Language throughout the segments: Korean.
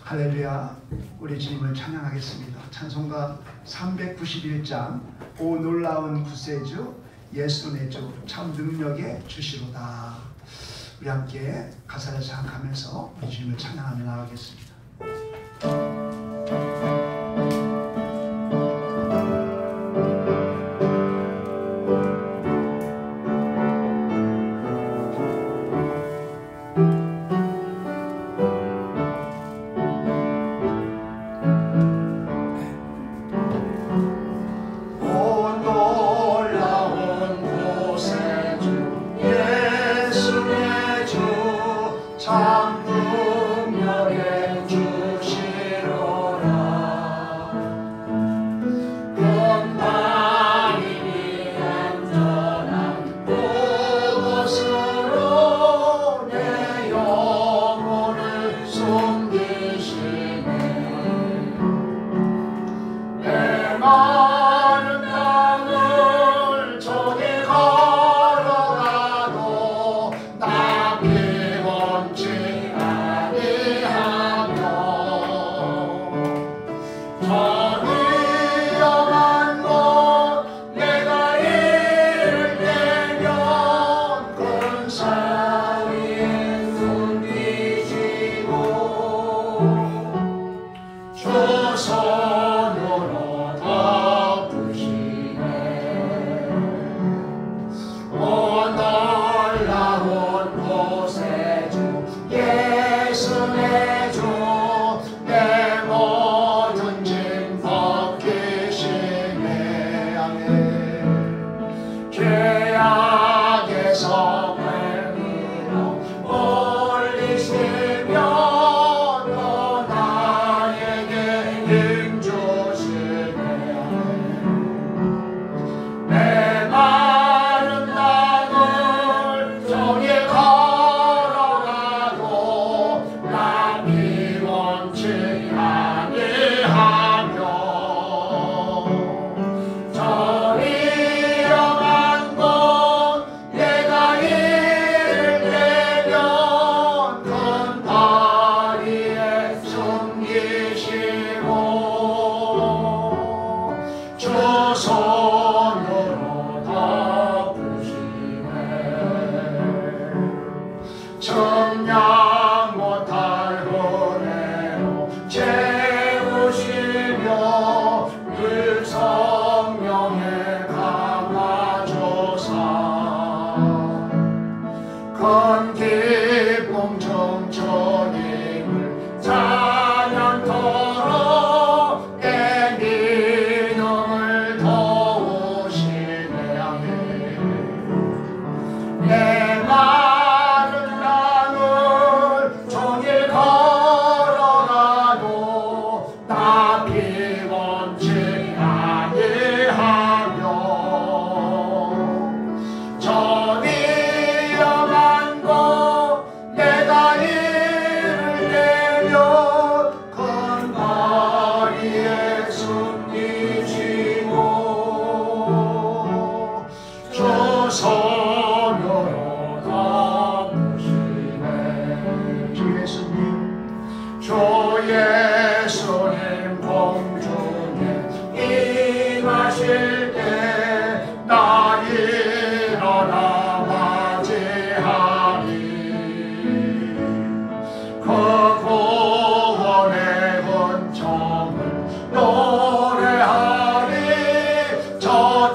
할렐루야. 우리 주님을 찬양하겠습니다. 찬송가 391장 오 놀라운 구세주 예수 내 주 참 능력의 주시로다. 우리 함께 가사를 생각하면서 우리 주님을 찬양하며 나가겠습니다.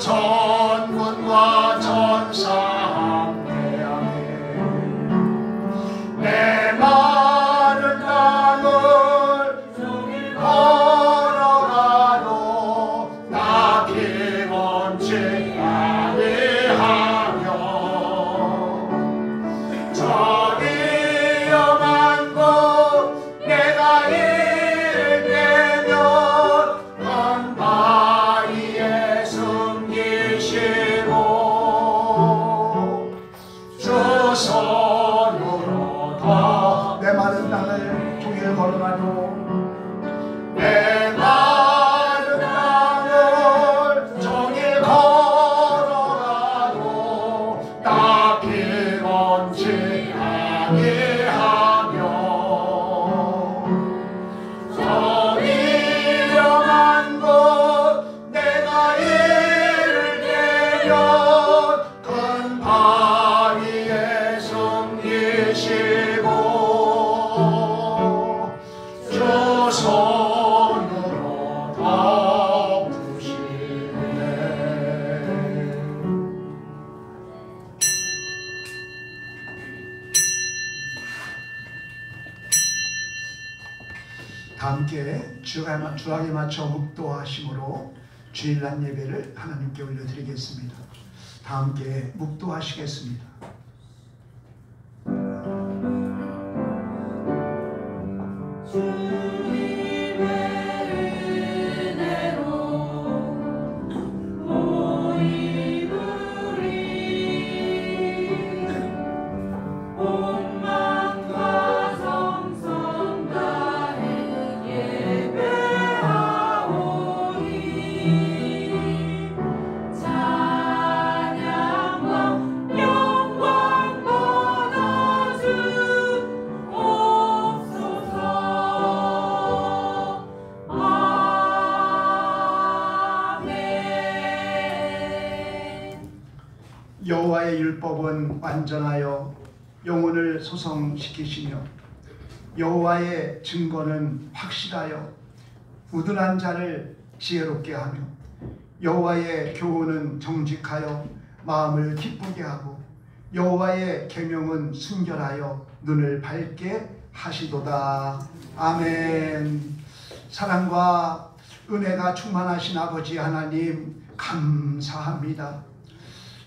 천군과 천사 함께 주악에 맞춰 묵도하심으로 주일날 예배를 하나님께 올려드리겠습니다. 다 함께 묵도하시겠습니다. 여호와의 율법은 완전하여 영혼을 소성시키시며 여호와의 증거는 확실하여 우둔한 자를 지혜롭게 하며 여호와의 교훈은 정직하여 마음을 기쁘게 하고 여호와의 계명은 순결하여 눈을 밝게 하시도다. 아멘. 사랑과 은혜가 충만하신 아버지 하나님 감사합니다.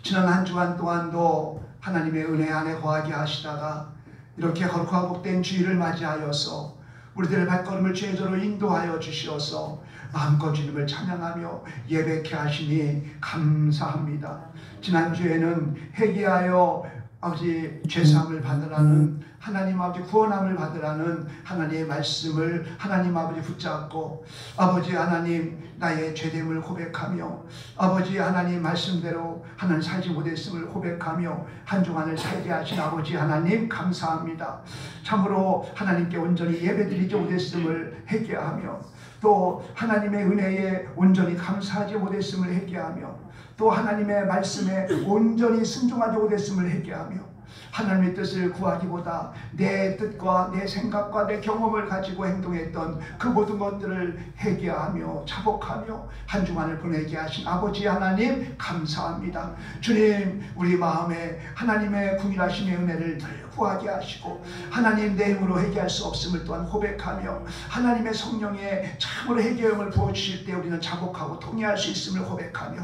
지난 한 주간 동안도 하나님의 은혜 안에 거하게 하시다가 이렇게 거룩하고 복된 주일을 맞이하여서 우리들의 발걸음을 제대로 인도하여 주시어서 마음껏 주님을 찬양하며 예배케 하시니 감사합니다. 지난주에는 회개하여 아버지 죄사함을 받으라는 하나님 아버지 구원함을 받으라는 하나님의 말씀을 하나님 아버지 붙잡고 아버지 하나님 나의 죄됨을 고백하며 아버지 하나님 말씀대로 하나님 살지 못했음을 고백하며 한 주간을 살게 하신 아버지 하나님 감사합니다. 참으로 하나님께 온전히 예배드리지 못했음을 회개하며 또 하나님의 은혜에 온전히 감사하지 못했음을 회개하며 또 하나님의 말씀에 온전히 순종하지 못했음을 회개하며 하나님의 뜻을 구하기보다 내 뜻과 내 생각과 내 경험을 가지고 행동했던 그 모든 것들을 회개하며 자복하며 한 주간을 보내게 하신 아버지 하나님 감사합니다. 주님 우리 마음에 하나님의 궁일하심의 은혜를 늘 구하게 하시고 하나님 내 힘으로 회개할 수 없음을 또한 고백하며 하나님의 성령의 참으로 회개형을 부어주실 때 우리는 자복하고 통회할 수 있음을 고백하며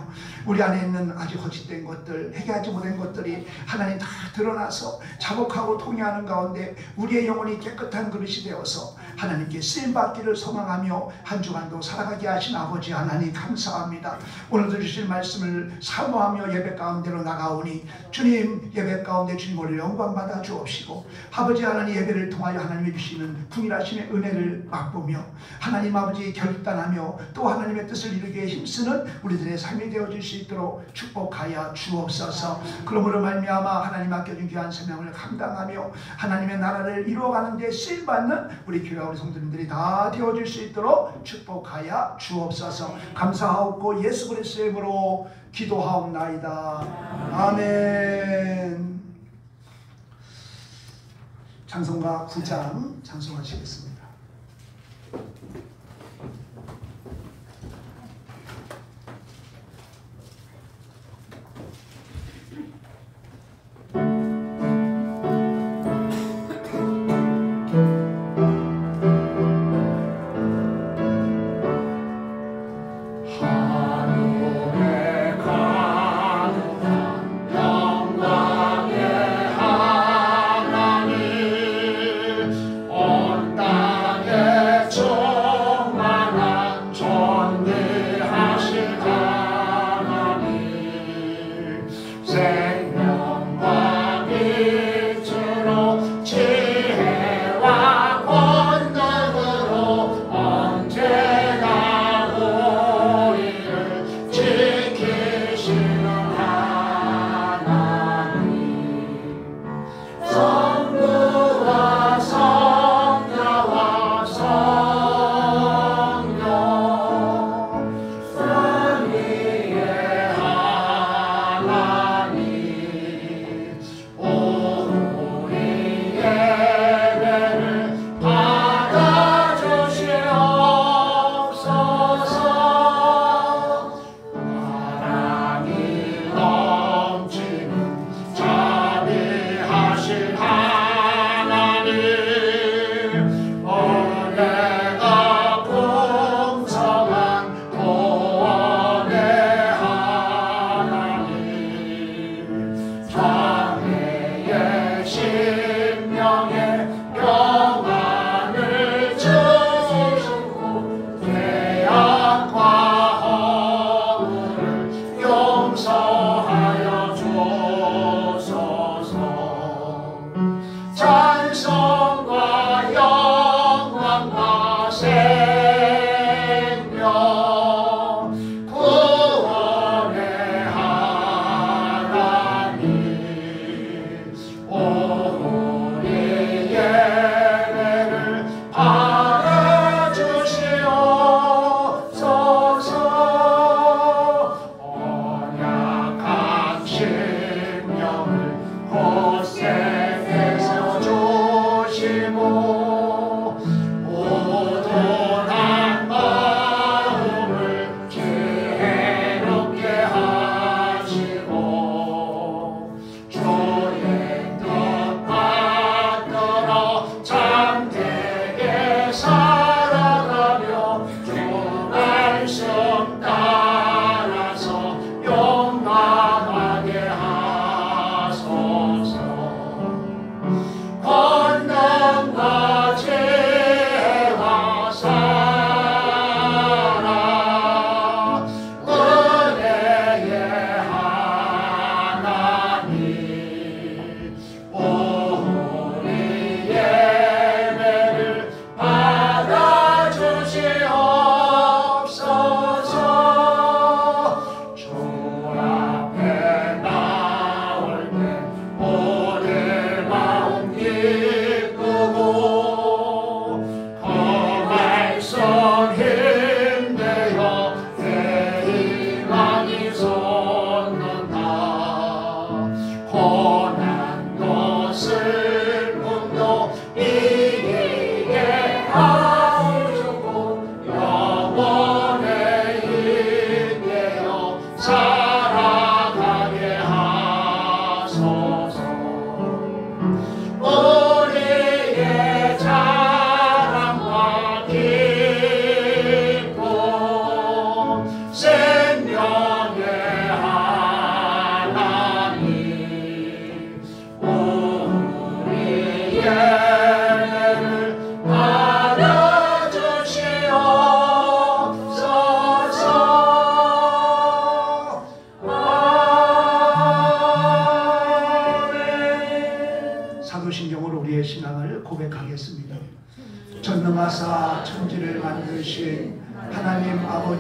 우리 안에 있는 아직 허짓된 것들 회개하지 못한 것들이 하나님 다 드러나서 자복하고 통회하는 가운데 우리의 영혼이 깨끗한 그릇이 되어서 하나님께 쓰임받기를 소망하며 한 주간도 살아가게 하신 아버지 하나님 감사합니다. 오늘도 주실 말씀을 사모하며 예배 가운데로 나가오니 주님 예배 가운데 주님을 영광받아 주옵시고 아버지 하나님 예배를 통하여 하나님이 주시는 풍일하심의 은혜를 맛보며 하나님 아버지 결단하며 또 하나님의 뜻을 이루기에 힘쓰는 우리들의 삶이 되어질 수 있도록 축복하여 주옵소서. 그러므로 말미암아 하나님 맡겨준 귀한 사명을 감당하며 하나님의 나라를 이루어가는 데 쓰임받는 우리 교회 우리 성도님들이 다 되어질 수 있도록 축복하여 주옵소서. 감사하옵고 예수 그리스도의 이름으로 기도하옵나이다. 아멘. 찬송가 9장 찬송하시겠습니다. 영광의 하나님 온 땅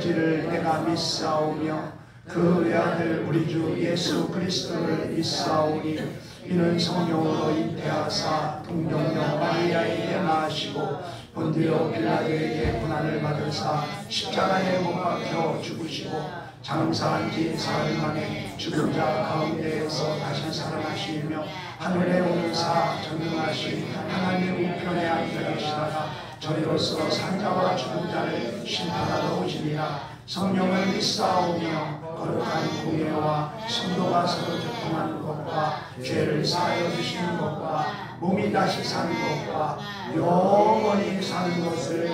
오실지를 내가 믿사오며 그 외아들 우리 주 예수 그리스도를 믿사오니 이는 성령으로 잉태하사 동정녀 마리아에게 나시고 본디오 빌라도에게 고난을 받으사 십자가에 못 박혀 죽으시고 장사한 지 사흘 만에 죽은 자 가운데에서 다시 살아나시며 하늘에 오르사 전능하신 하나님 우편에 앉아 계시다가 저리로서 산자와 죽은 자를 심판하러 오시니라. 성령을 믿사오며 거룩한 공예와 성도가 서로 교통하는 것과 죄를 사하여 주시는 것과 몸이 다시 사는 것과 영원히 사는 것을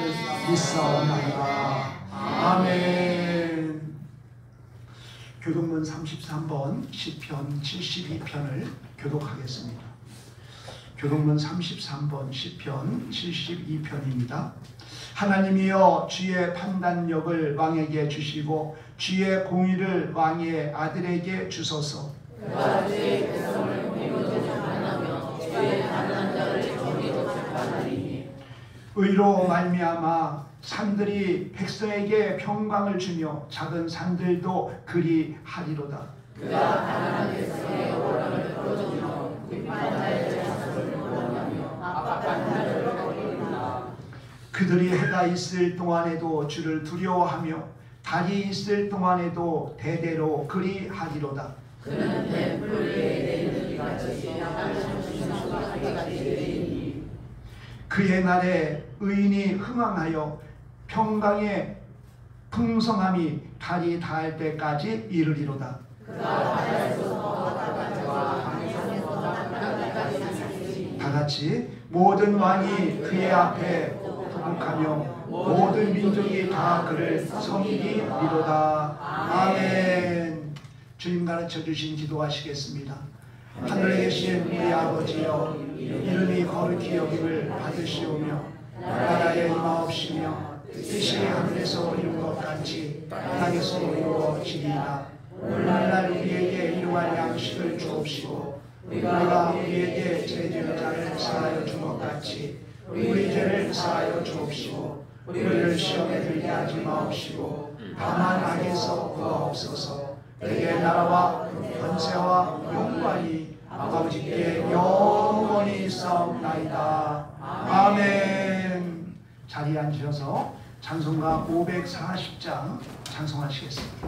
믿사옵나이다. 아멘. 교독문 33번 시편 72편을 교독하겠습니다. 교독문 33번 시편 72편입니다. 하나님이여 주의 판단력을 왕에게 주시고 주의 공의를 왕의 아들에게 주소서. 그가 주의 백성을 공의로 재판하며 주의 가난한 자를 정의로 재판하리니 의로 말미암아 산들이 백성에게 평강을 주며 작은 산들도 그리 하리로다. 그가 가난한 백성의 억울함을 풀어주며 위급한 자의 자손을 구원하며 압박한 자를 거두리라. 그들이 해가 있을 동안에도 주를 두려워하며 달이 있을 동안에도 대대로 그리 하리로다. 그는 뱀 뿌리에 내는 이같이 양을 삼키는 수박같이 되리니 그의 날에 의인이 흥왕하여 평강의 풍성함이 달이 닿을 때까지 이르리로다. 그가 바다에서 바다가 강에서 바다까지 살리니 다 같이 모든 왕이 그의 앞에 부복하며 모든 민족이 다 그를 섬기리로다. 아멘. 주님 가르쳐 주신 기도하시겠습니다. 하늘에 계신 우리 아버지여, 이름이 거룩히 여김을 받으시오며 나라에 임하옵시며 뜻이 하늘에서 이룬 것 같이 땅에서 이루어지리이다. 오늘날 우리에게 일용할 양식을 주옵시고 우리가 우리에게 죄지은 자를 사하여 준 것 같이 우리 죄를 사하여 주옵시고 우리를 시험에 들게 하지 마옵시고 다만 악에서 구하옵소서. 내게 나라와 권세와 영광이 아버지께 영원히 있사옵나이다. 아멘. 자리에 앉으셔서 찬송가 540장 찬송하시겠습니다.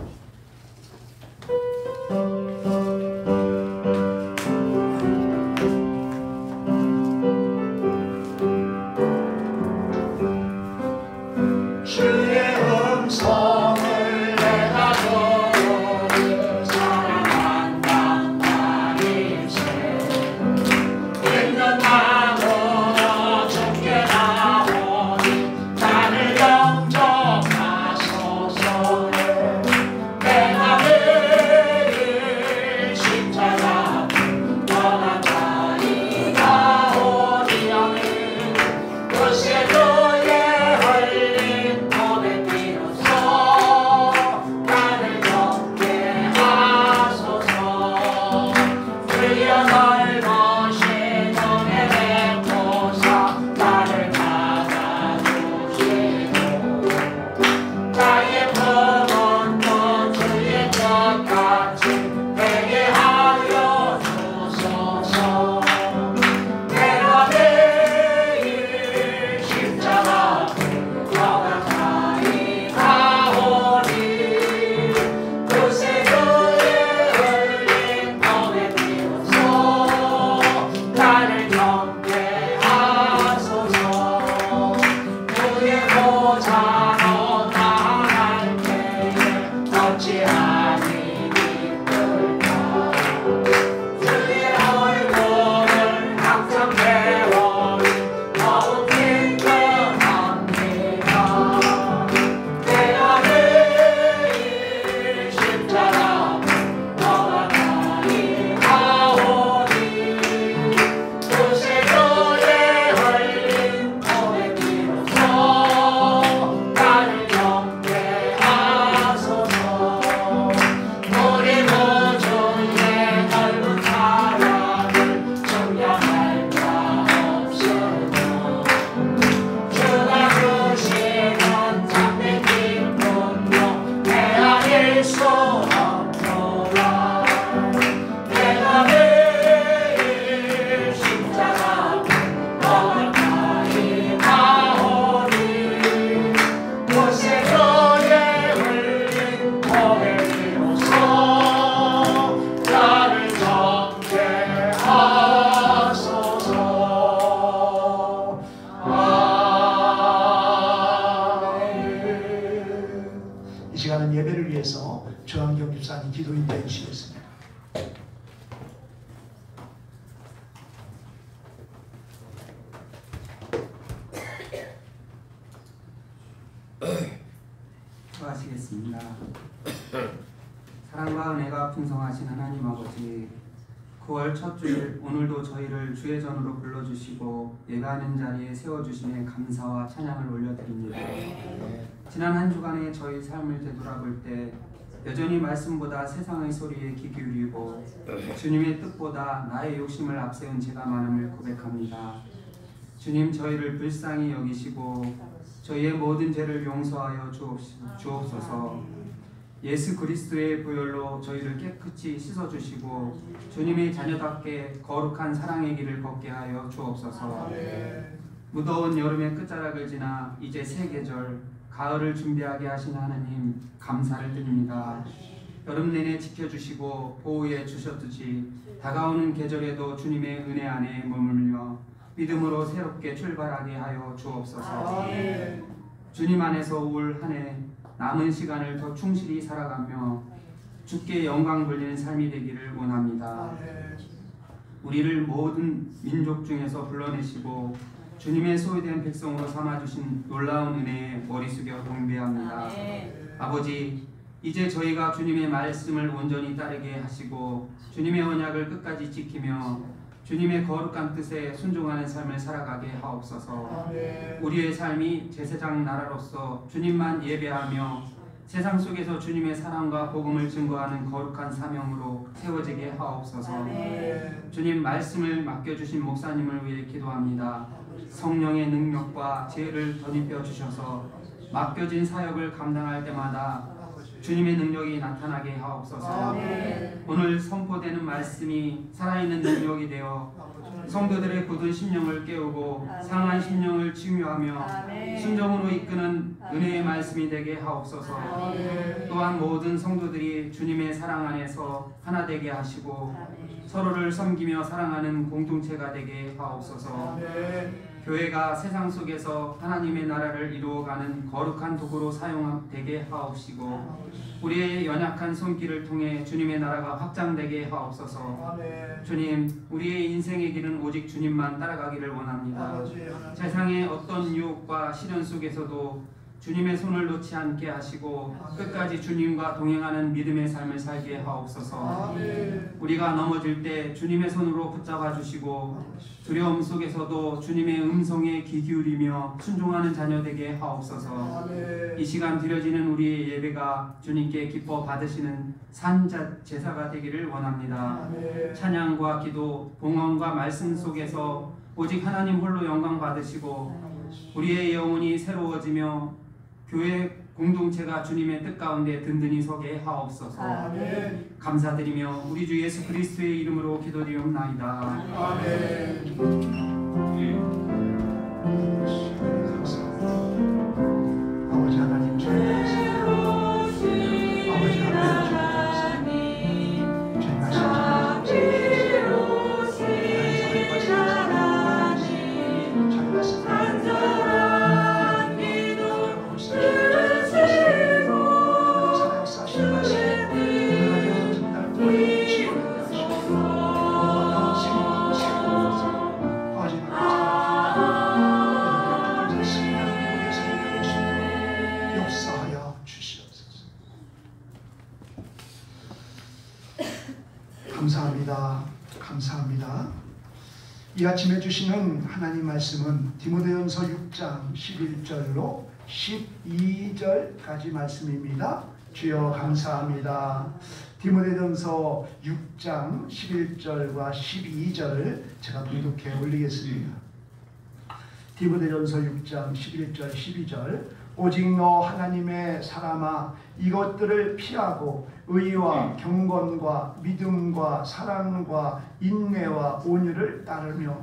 이 시간은 예배를 위해서 조한경 집사님 기도 인도해 주시겠습니다. 수고하시겠습니다. 사랑과 은혜가 풍성하신 하나님 아버지, 9월 첫 주일 오늘도 저희를 주의 전으로 불러주시고 예배하는 자리에 세워주심에 감사와 찬양을 올려드립니다. 지난 한 주간의 저희 삶을 되돌아볼 때 여전히 말씀보다 세상의 소리에 귀 기울이고 주님의 뜻보다 나의 욕심을 앞세운 제가 많음을 고백합니다. 주님, 저희를 불쌍히 여기시고 저희의 모든 죄를 용서하여 주옵소서. 예수 그리스도의 보혈로 저희를 깨끗이 씻어주시고 주님의 자녀답게 거룩한 사랑의 길을 걷게 하여 주옵소서. 무더운 여름의 끝자락을 지나 이제 새 계절 가을을 준비하게 하신 하나님, 감사를 드립니다. 여름 내내 지켜주시고 보호해 주셨듯이 다가오는 계절에도 주님의 은혜 안에 머물며 믿음으로 새롭게 출발하게 하여 주옵소서. 주님 안에서 올 한 해 남은 시간을 더 충실히 살아가며 주께 영광 돌리는 삶이 되기를 원합니다. 우리를 모든 민족 중에서 불러내시고 주님의 소유된 백성으로 삼아주신 놀라운 은혜에 머리 숙여 경배합니다. 아버지, 이제 저희가 주님의 말씀을 온전히 따르게 하시고 주님의 언약을 끝까지 지키며 주님의 거룩한 뜻에 순종하는 삶을 살아가게 하옵소서. 우리의 삶이 제사장 나라로서 주님만 예배하며 세상 속에서 주님의 사랑과 복음을 증거하는 거룩한 사명으로 세워지게 하옵소서. 주님, 말씀을 맡겨주신 목사님을 위해 기도합니다. 성령의 능력과 지혜를 덧입혀 주셔서 맡겨진 사역을 감당할 때마다 주님의 능력이 나타나게 하옵소서. 오늘 선포되는 말씀이 살아있는 능력이 되어 성도들의 굳은 심령을 깨우고 상한 심령을 치유하며 순종으로 이끄는 은혜의 말씀이 되게 하옵소서. 또한 모든 성도들이 주님의 사랑 안에서 하나 되게 하시고 서로를 섬기며 사랑하는 공동체가 되게 하옵소서. 교회가 세상 속에서 하나님의 나라를 이루어가는 거룩한 도구로 사용되게 하옵시고 우리의 연약한 손길을 통해 주님의 나라가 확장되게 하옵소서. 주님, 우리의 인생의 길은 오직 주님만 따라가기를 원합니다. 세상의 어떤 유혹과 시련 속에서도 주님의 손을 놓지 않게 하시고 끝까지 주님과 동행하는 믿음의 삶을 살게 하옵소서. 우리가 넘어질 때 주님의 손으로 붙잡아 주시고 두려움 속에서도 주님의 음성에 귀 기울이며 순종하는 자녀 되게 하옵소서. 이 시간 드려지는 우리의 예배가 주님께 기뻐 받으시는 산제사가 되기를 원합니다. 찬양과 기도, 봉헌과 말씀 속에서 오직 하나님 홀로 영광 받으시고 우리의 영혼이 새로워지며 교회 공동체가 주님의 뜻 가운데 든든히 서게 하옵소서. 감사드리며 우리 주 예수 그리스도의 이름으로 기도드리옵나이다. 아멘. 아버지 하나님, 저희 아버지 하나님, 저희 감사합니다. 감사합니다. 이 아침에 주시는 하나님 말씀은 디모데전서 6장 11절로 12절까지 말씀입니다. 주여 감사합니다. 디모데전서 6장 11절과 12절을 제가 봉독해 올리겠습니다. 디모데전서 6장 11절 12절 오직 너 하나님의 사람아 이것들을 피하고 의와 경건과 믿음과 사랑과 인내와 온유를 따르며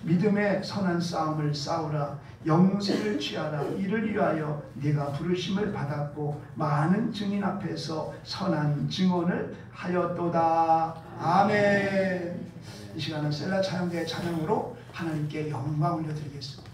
믿음의 선한 싸움을 싸우라. 영생을 취하라. 이를 위하여 네가 부르심을 받았고 많은 증인 앞에서 선한 증언을 하였도다. 아멘. 이 시간은 셀라 찬양대의 찬양으로 하나님께 영광 올려드리겠습니다.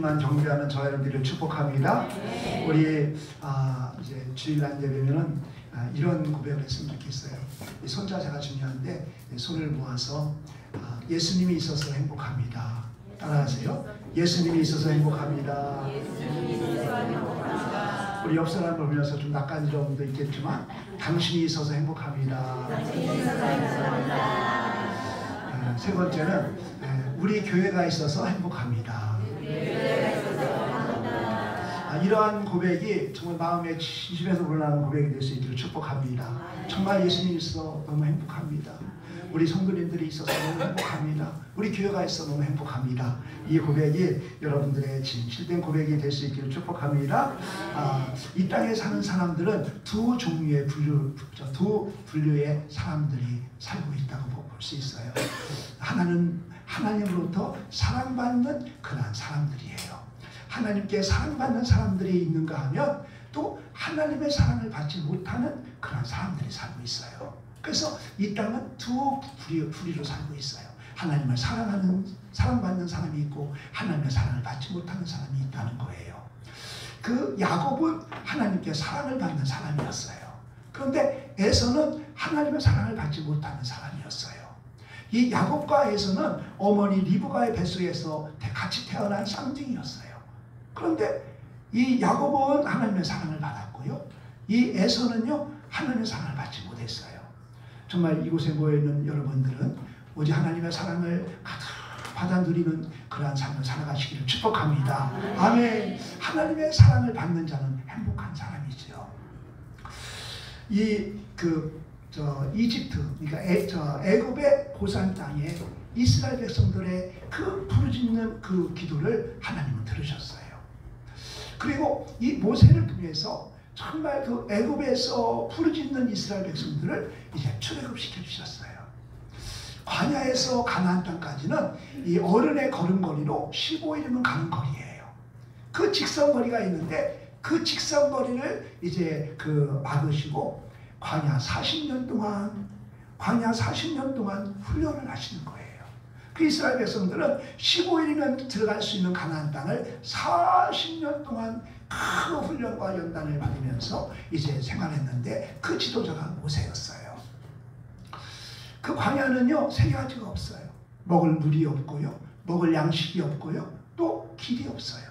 주님만 경배하는 저와 여러분들을 축복합니다. 우리 이제 주일날 예배면은 이런 고백을 했으면 좋겠어요. 이 손자세가 중요한데 손을 모아서 예수님이 있어서 행복합니다. 따라하세요. 예수님이 있어서 행복합니다. 우리 옆 사람을 보면서 좀 낯간지러운 분도 있겠지만 당신이 있어서 행복합니다. 세 번째는 우리 교회가 있어서 행복합니다. 이러한 고백이 정말 마음에 진심에서 우러나는 고백이 될 수 있기를 축복합니다. 정말 예수님이 있어 너무 행복합니다. 우리 성도님들이 있어서 너무 행복합니다. 우리 교회가 있어 너무 행복합니다. 이 고백이 여러분들의 진실된 고백이 될 수 있기를 축복합니다. 이 땅에 사는 사람들은 두 분류의 사람들이 살고 있다고 볼 수 있어요. 하나는 하나님으로부터 사랑받는 그런 사람들이에요. 하나님께 사랑받는 사람들이 있는가 하면 또 하나님의 사랑을 받지 못하는 그런 사람들이 살고 있어요. 그래서 이 땅은 두 부류로 살고 있어요. 하나님을 사랑받는 사람이 있고 하나님의 사랑을 받지 못하는 사람이 있다는 거예요. 그 야곱은 하나님께 사랑을 받는 사람이었어요. 그런데 에서는 하나님의 사랑을 받지 못하는 사람이었어요. 이 야곱과 에서는 어머니 리브가의 뱃속에서 같이 태어난 쌍둥이였어요. 그런데 이 야곱은 하나님의 사랑을 받았고요. 이 에서는요 하나님의 사랑을 받지 못했어요. 정말 이곳에 모여있는 여러분들은 오직 하나님의 사랑을 가득 받아 누리는 그러한 삶을 살아가시기를 축복합니다. 아멘. 하나님의 사랑을 받는 자는 행복한 사람이죠. 이집트, 그러니까 애굽의 고산 땅에 이스라엘 백성들의 그 부르짖는 그 기도를 하나님은 들으셨어요. 그리고 이 모세를 통해서 정말 그 애굽에서 부르짖는 이스라엘 백성들을 이제 출애굽시켜 주셨어요. 광야에서 가나안 땅까지는 이 어른의 걸음걸이로 15일이면 가는 거리예요. 그 직선거리가 있는데 그 직선거리를 이제 막으시고 광야 40년 동안 훈련을 하시는 거예요. 그 이스라엘 백성들은 15일이면 들어갈 수 있는 가나안 땅을 40년 동안 큰 훈련과 연단을 받으면서 이제 생활했는데 그 지도자가 모세였어요. 그 광야는요 세 가지가 없어요. 먹을 물이 없고요, 먹을 양식이 없고요, 또 길이 없어요.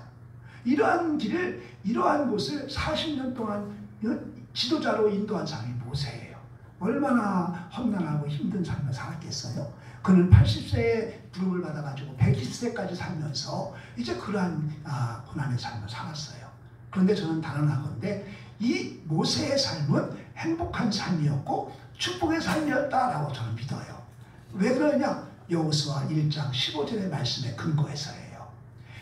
이러한 곳을 40년 동안 지도자로 인도한 사람이 모세예요. 얼마나 험난하고 힘든 삶을 살았겠어요. 그는 80세에 부름을 받아가지고 120세까지 살면서 이제 그러한 고난의 삶을 살았어요. 그런데 저는 단언하건대 이 모세의 삶은 행복한 삶이었고 축복의 삶이었다라고 저는 믿어요. 왜 그러냐? 여호수아 1장 15절의 말씀에 근거해서예요.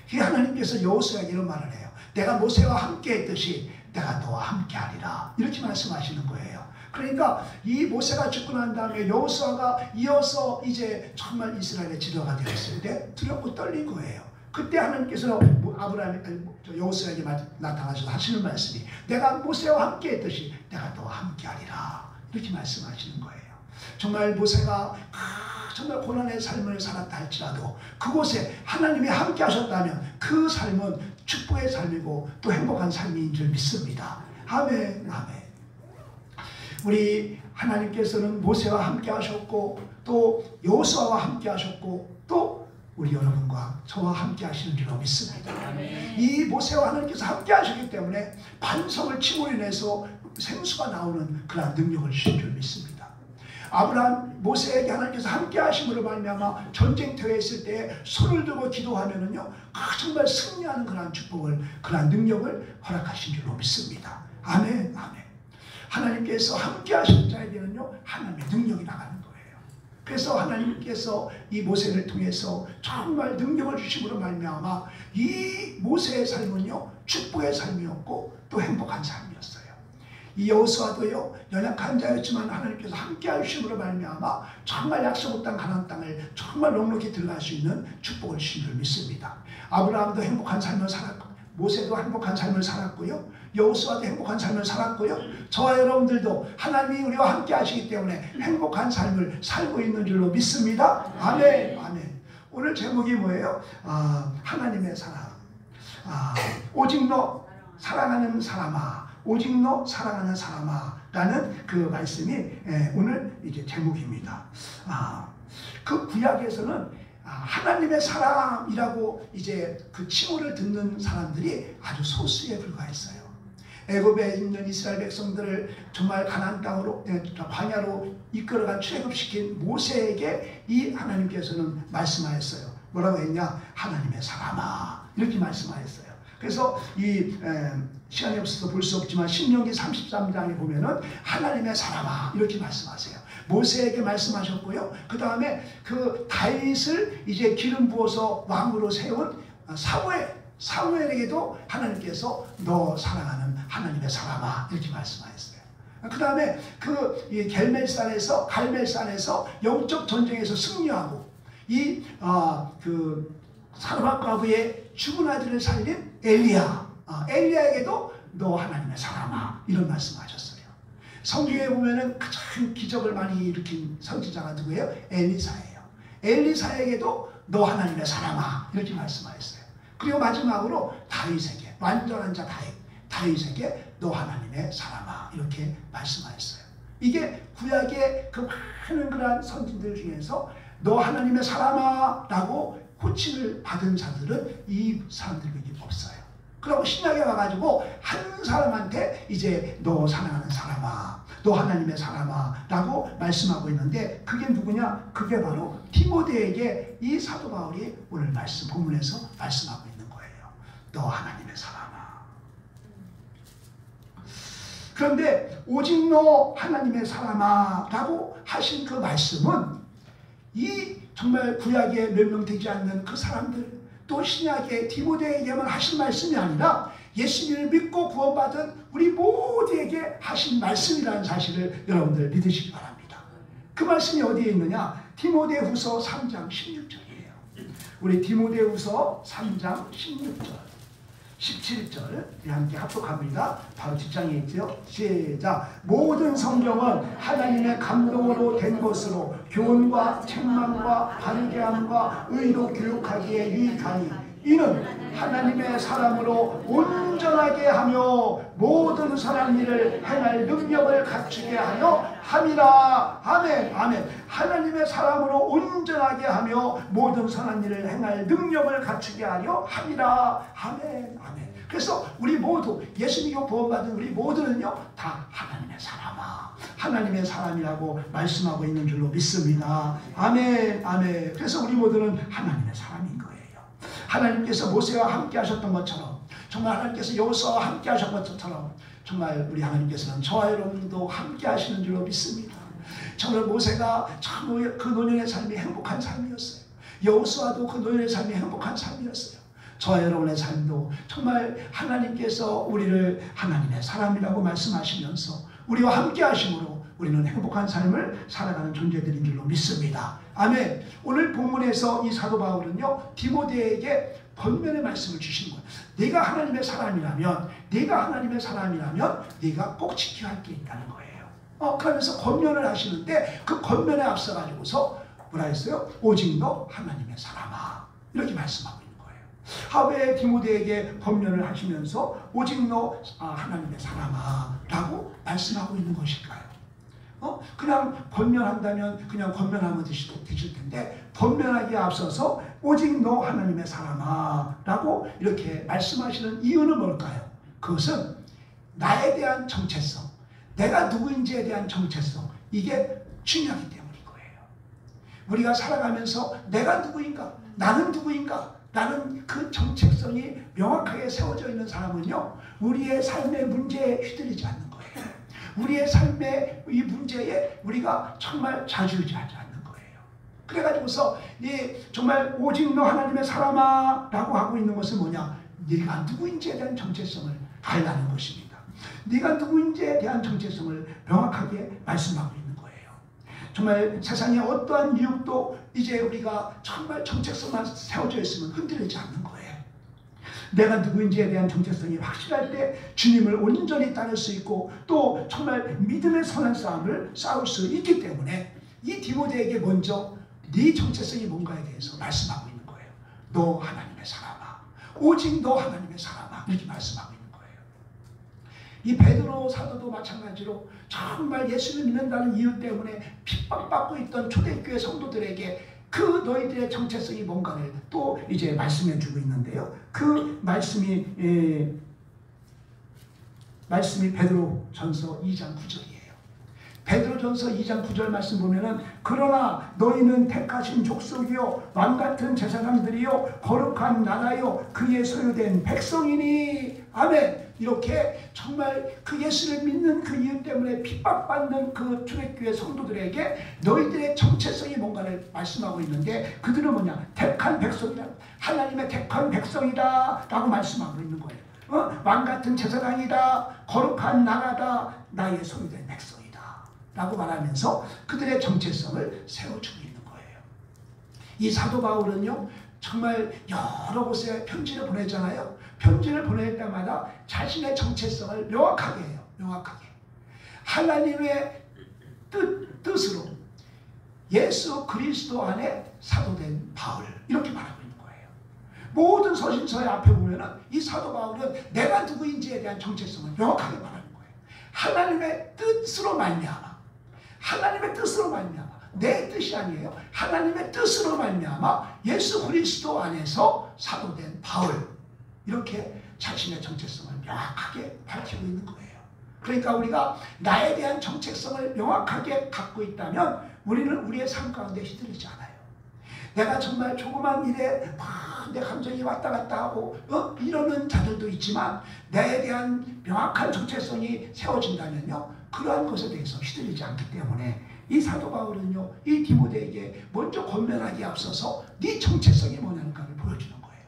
하나님께서 여호수아에게 이런 말을 해요. 내가 모세와 함께 했듯이 내가 너와 함께 하리라. 이렇게 말씀하시는 거예요. 그러니까 이 모세가 죽고 난 다음에 여호수아가 이어서 이제 정말 이스라엘의 지도가 되었을 때 두렵고 떨린 거예요. 그때 하나님께서 여호수아에게 나타나셔서 하시는 말씀이 내가 모세와 함께 했듯이 내가 너와 함께 하리라. 이렇게 말씀하시는 거예요. 정말 모세가 정말 고난의 삶을 살았다 할지라도 그곳에 하나님이 함께 하셨다면 그 삶은 축복의 삶이고 또 행복한 삶인 줄 믿습니다. 아멘. 아멘. 우리 하나님께서는 모세와 함께 하셨고 또 여호수아와 함께 하셨고 또 우리 여러분과 저와 함께 하시는 줄로 믿습니다. 아멘. 이 모세와 하나님께서 함께 하셨기 때문에 반석을 치고 인해서 생수가 나오는 그런 능력을 주신 줄 믿습니다. 모세에게 하나님께서 함께 하심으로 말미암아 전쟁터에 있을 때 손을 들고 기도하면은요 정말 승리하는 그러한 축복을 그러한 능력을 허락하신 줄로 믿습니다. 아멘. 아멘. 하나님께서 함께 하신 자에게는요 하나님의 능력이 나가는 거예요. 그래서 하나님께서 이 모세를 통해서 정말 능력을 주심으로 말미암아 이 모세의 삶은요 축복의 삶이었고 또 행복한 삶이었어요. 이 여호수아도요 연약한 자였지만 하나님께서 함께 하심으로 말미암아 정말 약속의 땅 가나안 땅을 정말 넉넉히 들어갈 수 있는 축복을 주신 줄 믿습니다. 아브라함도 행복한 삶을 살았고 모세도 행복한 삶을 살았고요. 여호수아도 행복한 삶을 살았고요. 저와 여러분들도 하나님이 우리와 함께 하시기 때문에 행복한 삶을 살고 있는 줄로 믿습니다. 아멘. 아멘. 오늘 제목이 뭐예요? 하나님의 사랑. 오직 너 사랑하는 사람아, 오직 너 사랑하는 사람아 라는 그 말씀이 오늘 이제 제목입니다. 그 구약에서는 하나님의 사람이라고 이제 그 칭호를 듣는 사람들이 아주 소수에 불과했어요. 애굽에 있는 이스라엘 백성들을 정말 가나안 땅으로 광야로 이끌어가 출애굽시킨 모세에게 이 하나님께서는 말씀하였어요. 뭐라고 했냐? 하나님의 사람아, 이렇게 말씀하였어요. 그래서 이 시간이 없어서 볼 수 없지만 신명기 33장에 보면은 하나님의 사람아 이렇게 말씀하세요. 모세에게 말씀하셨고요. 그 다음에 그 다윗을 이제 기름 부어서 왕으로 세운 사무엘에게도 하나님께서 너 사랑하는 하나님의 사람아 이렇게 말씀하셨어요. 그 다음에 그 갈멜산에서 영적 전쟁에서 승리하고 그 사르밧 과부의 죽은 아들을 살린 엘리야에게도 너 하나님의 사람아 이런 말씀하셨어요. 성경에 보면은 가장 기적을 많이 일으킨 선지자가 누구예요? 엘리사예요. 엘리사에게도 너 하나님의 사람아 이렇게 말씀하셨어요. 그리고 마지막으로 다윗에게, 완전한 자 다윗에게 너 하나님의 사람아 이렇게 말씀하셨어요. 이게 구약의 그 많은 그러한 선지들 중에서 너 하나님의 사람아 라고 호칭을 받은 자들은 이 사람들에게 없어요. 그리고 신약에 와가지고 한 사람한테 이제 너 사랑하는 사람아, 너 하나님의 사람아 라고 말씀하고 있는데 그게 누구냐? 그게 바로 디모데에게 이 사도 바울이 오늘 본문에서 말씀하고 있는 거예요. 너 하나님의 사람아. 그런데 오직 너 하나님의 사람아 라고 하신 그 말씀은 이 정말 구약에 몇 명 되지 않는 그 사람들 또 신약의 디모데에게만 하신 말씀이 아니라 예수님을 믿고 구원받은 우리 모두에게 하신 말씀이라는 사실을 여러분들 믿으시기 바랍니다. 그 말씀이 어디에 있느냐? 디모데후서 3장 16절이에요. 우리 디모데후서 3장 16절 17절 함께 합독합니다. 바로 뒷장에 있죠. 시작. 모든 성경은 하나님의 감동으로 된 것으로 교훈과 책망과 바르게함과 의로 교육하기에 유익하니 이는 하나님의 사람으로 온전하게 하며 모든 선한 일을 행할 능력을 갖추게 하여 함이라. 아멘. 아멘. 하나님의 사람으로 온전하게 하며 모든 선한 일을 행할 능력을 갖추게 하여 함이라. 아멘. 아멘. 그래서 우리 모두 예수 믿고 구원받은 우리 모두는요 다 하나님의 사람아, 하나님의 사람이라고 말씀하고 있는 줄로 믿습니다. 아멘. 아멘. 그래서 우리 모두는 하나님의 사람인 거예요. 하나님께서 모세와 함께 하셨던 것처럼, 정말 하나님께서 여호수아와 함께 하셨던 것처럼 정말 우리 하나님께서는 저와 여러분도 함께 하시는 줄로 믿습니다. 정말 모세가 참 그 노년의 삶이 행복한 삶이었어요. 여호수아도 그 노년의 삶이 행복한 삶이었어요. 저와 여러분의 삶도 정말 하나님께서 우리를 하나님의 사람이라고 말씀하시면서 우리와 함께 하심으로 우리는 행복한 삶을 살아가는 존재들인 줄로 믿습니다. 아멘. 오늘 본문에서 이 사도 바울은요 디모데에게 번면의 말씀을 주시는 거예요. 네가 하나님의 사람이라면 네가 꼭 지켜야 할 게 있다는 거예요. 그러면서 권면을 하시는데 그 권면에 앞서 가지고서 뭐라 했어요? 오직 너 하나님의 사람아 이렇게 말씀하고 있는 거예요. 왜 디모데에게 권면을 하시면서 오직 너 하나님의 사람아 라고 말씀하고 있는 것일까요? 그냥 권면한다면 그냥 권면하면 되실 텐데 권면하기에 앞서서 오직 너 하나님의 사람아 라고 이렇게 말씀하시는 이유는 뭘까요? 그것은 나에 대한 정체성, 내가 누구인지에 대한 정체성, 이게 중요하기 때문인 거예요. 우리가 살아가면서 내가 누구인가, 나는 누구인가, 나는 그 정체성이 명확하게 세워져 있는 사람은요 우리의 삶의 문제에 휘둘리지 않는 거예요. 우리의 삶의 이 문제에 우리가 정말 좌지우지하지 않는 거예요. 그래가지고서 정말 오직 너 하나님의 사람아 라고 하고 있는 것은 뭐냐? 네가 누구인지에 대한 정체성을 알라는 것입니다. 네가 누구인지에 대한 정체성을 명확하게 말씀하고 있는 거예요. 정말 세상에 어떠한 유혹도 이제 우리가 정말 정체성만 세워져 있으면 흔들리지 않는 거예요. 내가 누구인지에 대한 정체성이 확실할 때 주님을 온전히 따를 수 있고 또 정말 믿음의 선한 싸움을 싸울 수 있기 때문에 이 디모데에게 먼저 네 정체성이 뭔가에 대해서 말씀하고 있는 거예요. 너 하나님의 사람아. 오직 너 하나님의 사람아, 이렇게 말씀하고 있는 거예요. 이 베드로 사도도 마찬가지로 정말 예수를 믿는다는 이유 때문에 핍박받고 있던 초대교회 성도들에게 그 너희들의 정체성이 뭔가를 또 이제 말씀해 주고 있는데요. 그 말씀이 베드로전서 2장 9절이에요. 베드로전서 2장 9절 말씀 보면은 그러나 너희는 택하신 족속이요 왕같은 제사장들이요 거룩한 나라요 그의 소유된 백성이니. 아멘. 이렇게 정말 그 예수를 믿는 그 이유 때문에 핍박받는 그 초대교회 성도들에게 너희들의 정체성이 뭔가를 말씀하고 있는데, 그들은 뭐냐? 택한 백성이다. 하나님의 택한 백성이다 라고 말씀하고 있는 거예요. 왕같은 제사장이다. 거룩한 나라다. 나의 소유된 백성이다 라고 말하면서 그들의 정체성을 세워주고 있는 거예요. 이 사도 바울은요 정말 여러 곳에 편지를 보내잖아요. 편지를 보낼 때마다 자신의 정체성을 명확하게 해요. 명확하게. 하나님의 뜻으로 예수 그리스도 안에 사도된 바울, 이렇게 말하고 있는 거예요. 모든 서신서의 앞에 보면은 이 사도 바울은 내가 누구인지에 대한 정체성을 명확하게 말하는 거예요. 하나님의 뜻으로 말미암아, 하나님의 뜻으로 말미암아, 내 뜻이 아니에요. 하나님의 뜻으로 말미암아 예수 그리스도 안에서 사도된 바울, 이렇게 자신의 정체성을 명확하게 밝히고 있는 거예요. 그러니까 우리가 나에 대한 정체성을 명확하게 갖고 있다면 우리는 우리의 삶 가운데 휘둘리지 않아요. 내가 정말 조그만 일에 막 내 감정이 왔다 갔다 하고 이러는 자들도 있지만 나에 대한 명확한 정체성이 세워진다면요 그러한 것에 대해서 휘둘리지 않기 때문에 이 사도 바울은요 이 디모데에게 먼저 권면하기에 앞서서 네 정체성이 뭐냐는가를 보여주는 거예요.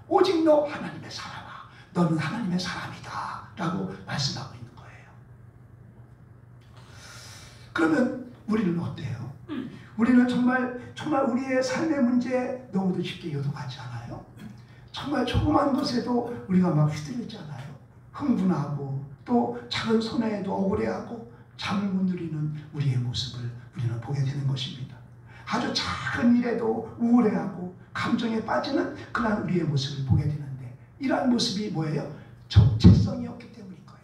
오직 너 하나님의 사람아, 너는 하나님의 사람이다 라고 말씀하고 있는 거예요. 그러면 우리는 어때요? 우리는 정말 우리의 삶의 문제에 너무도 쉽게 요동하지 않아요? 정말 조그만 것에도 우리가 막 휘둘리지 않아요? 흥분하고 또 작은 손해에도 억울해하고 잠을 못 누리는 우리의 모습을 우리는 보게 되는 것입니다. 아주 작은 일에도 우울해하고 감정에 빠지는 그런 우리의 모습을 보게 되는데, 이러한 모습이 뭐예요? 정체성이 없기 때문인 거예요.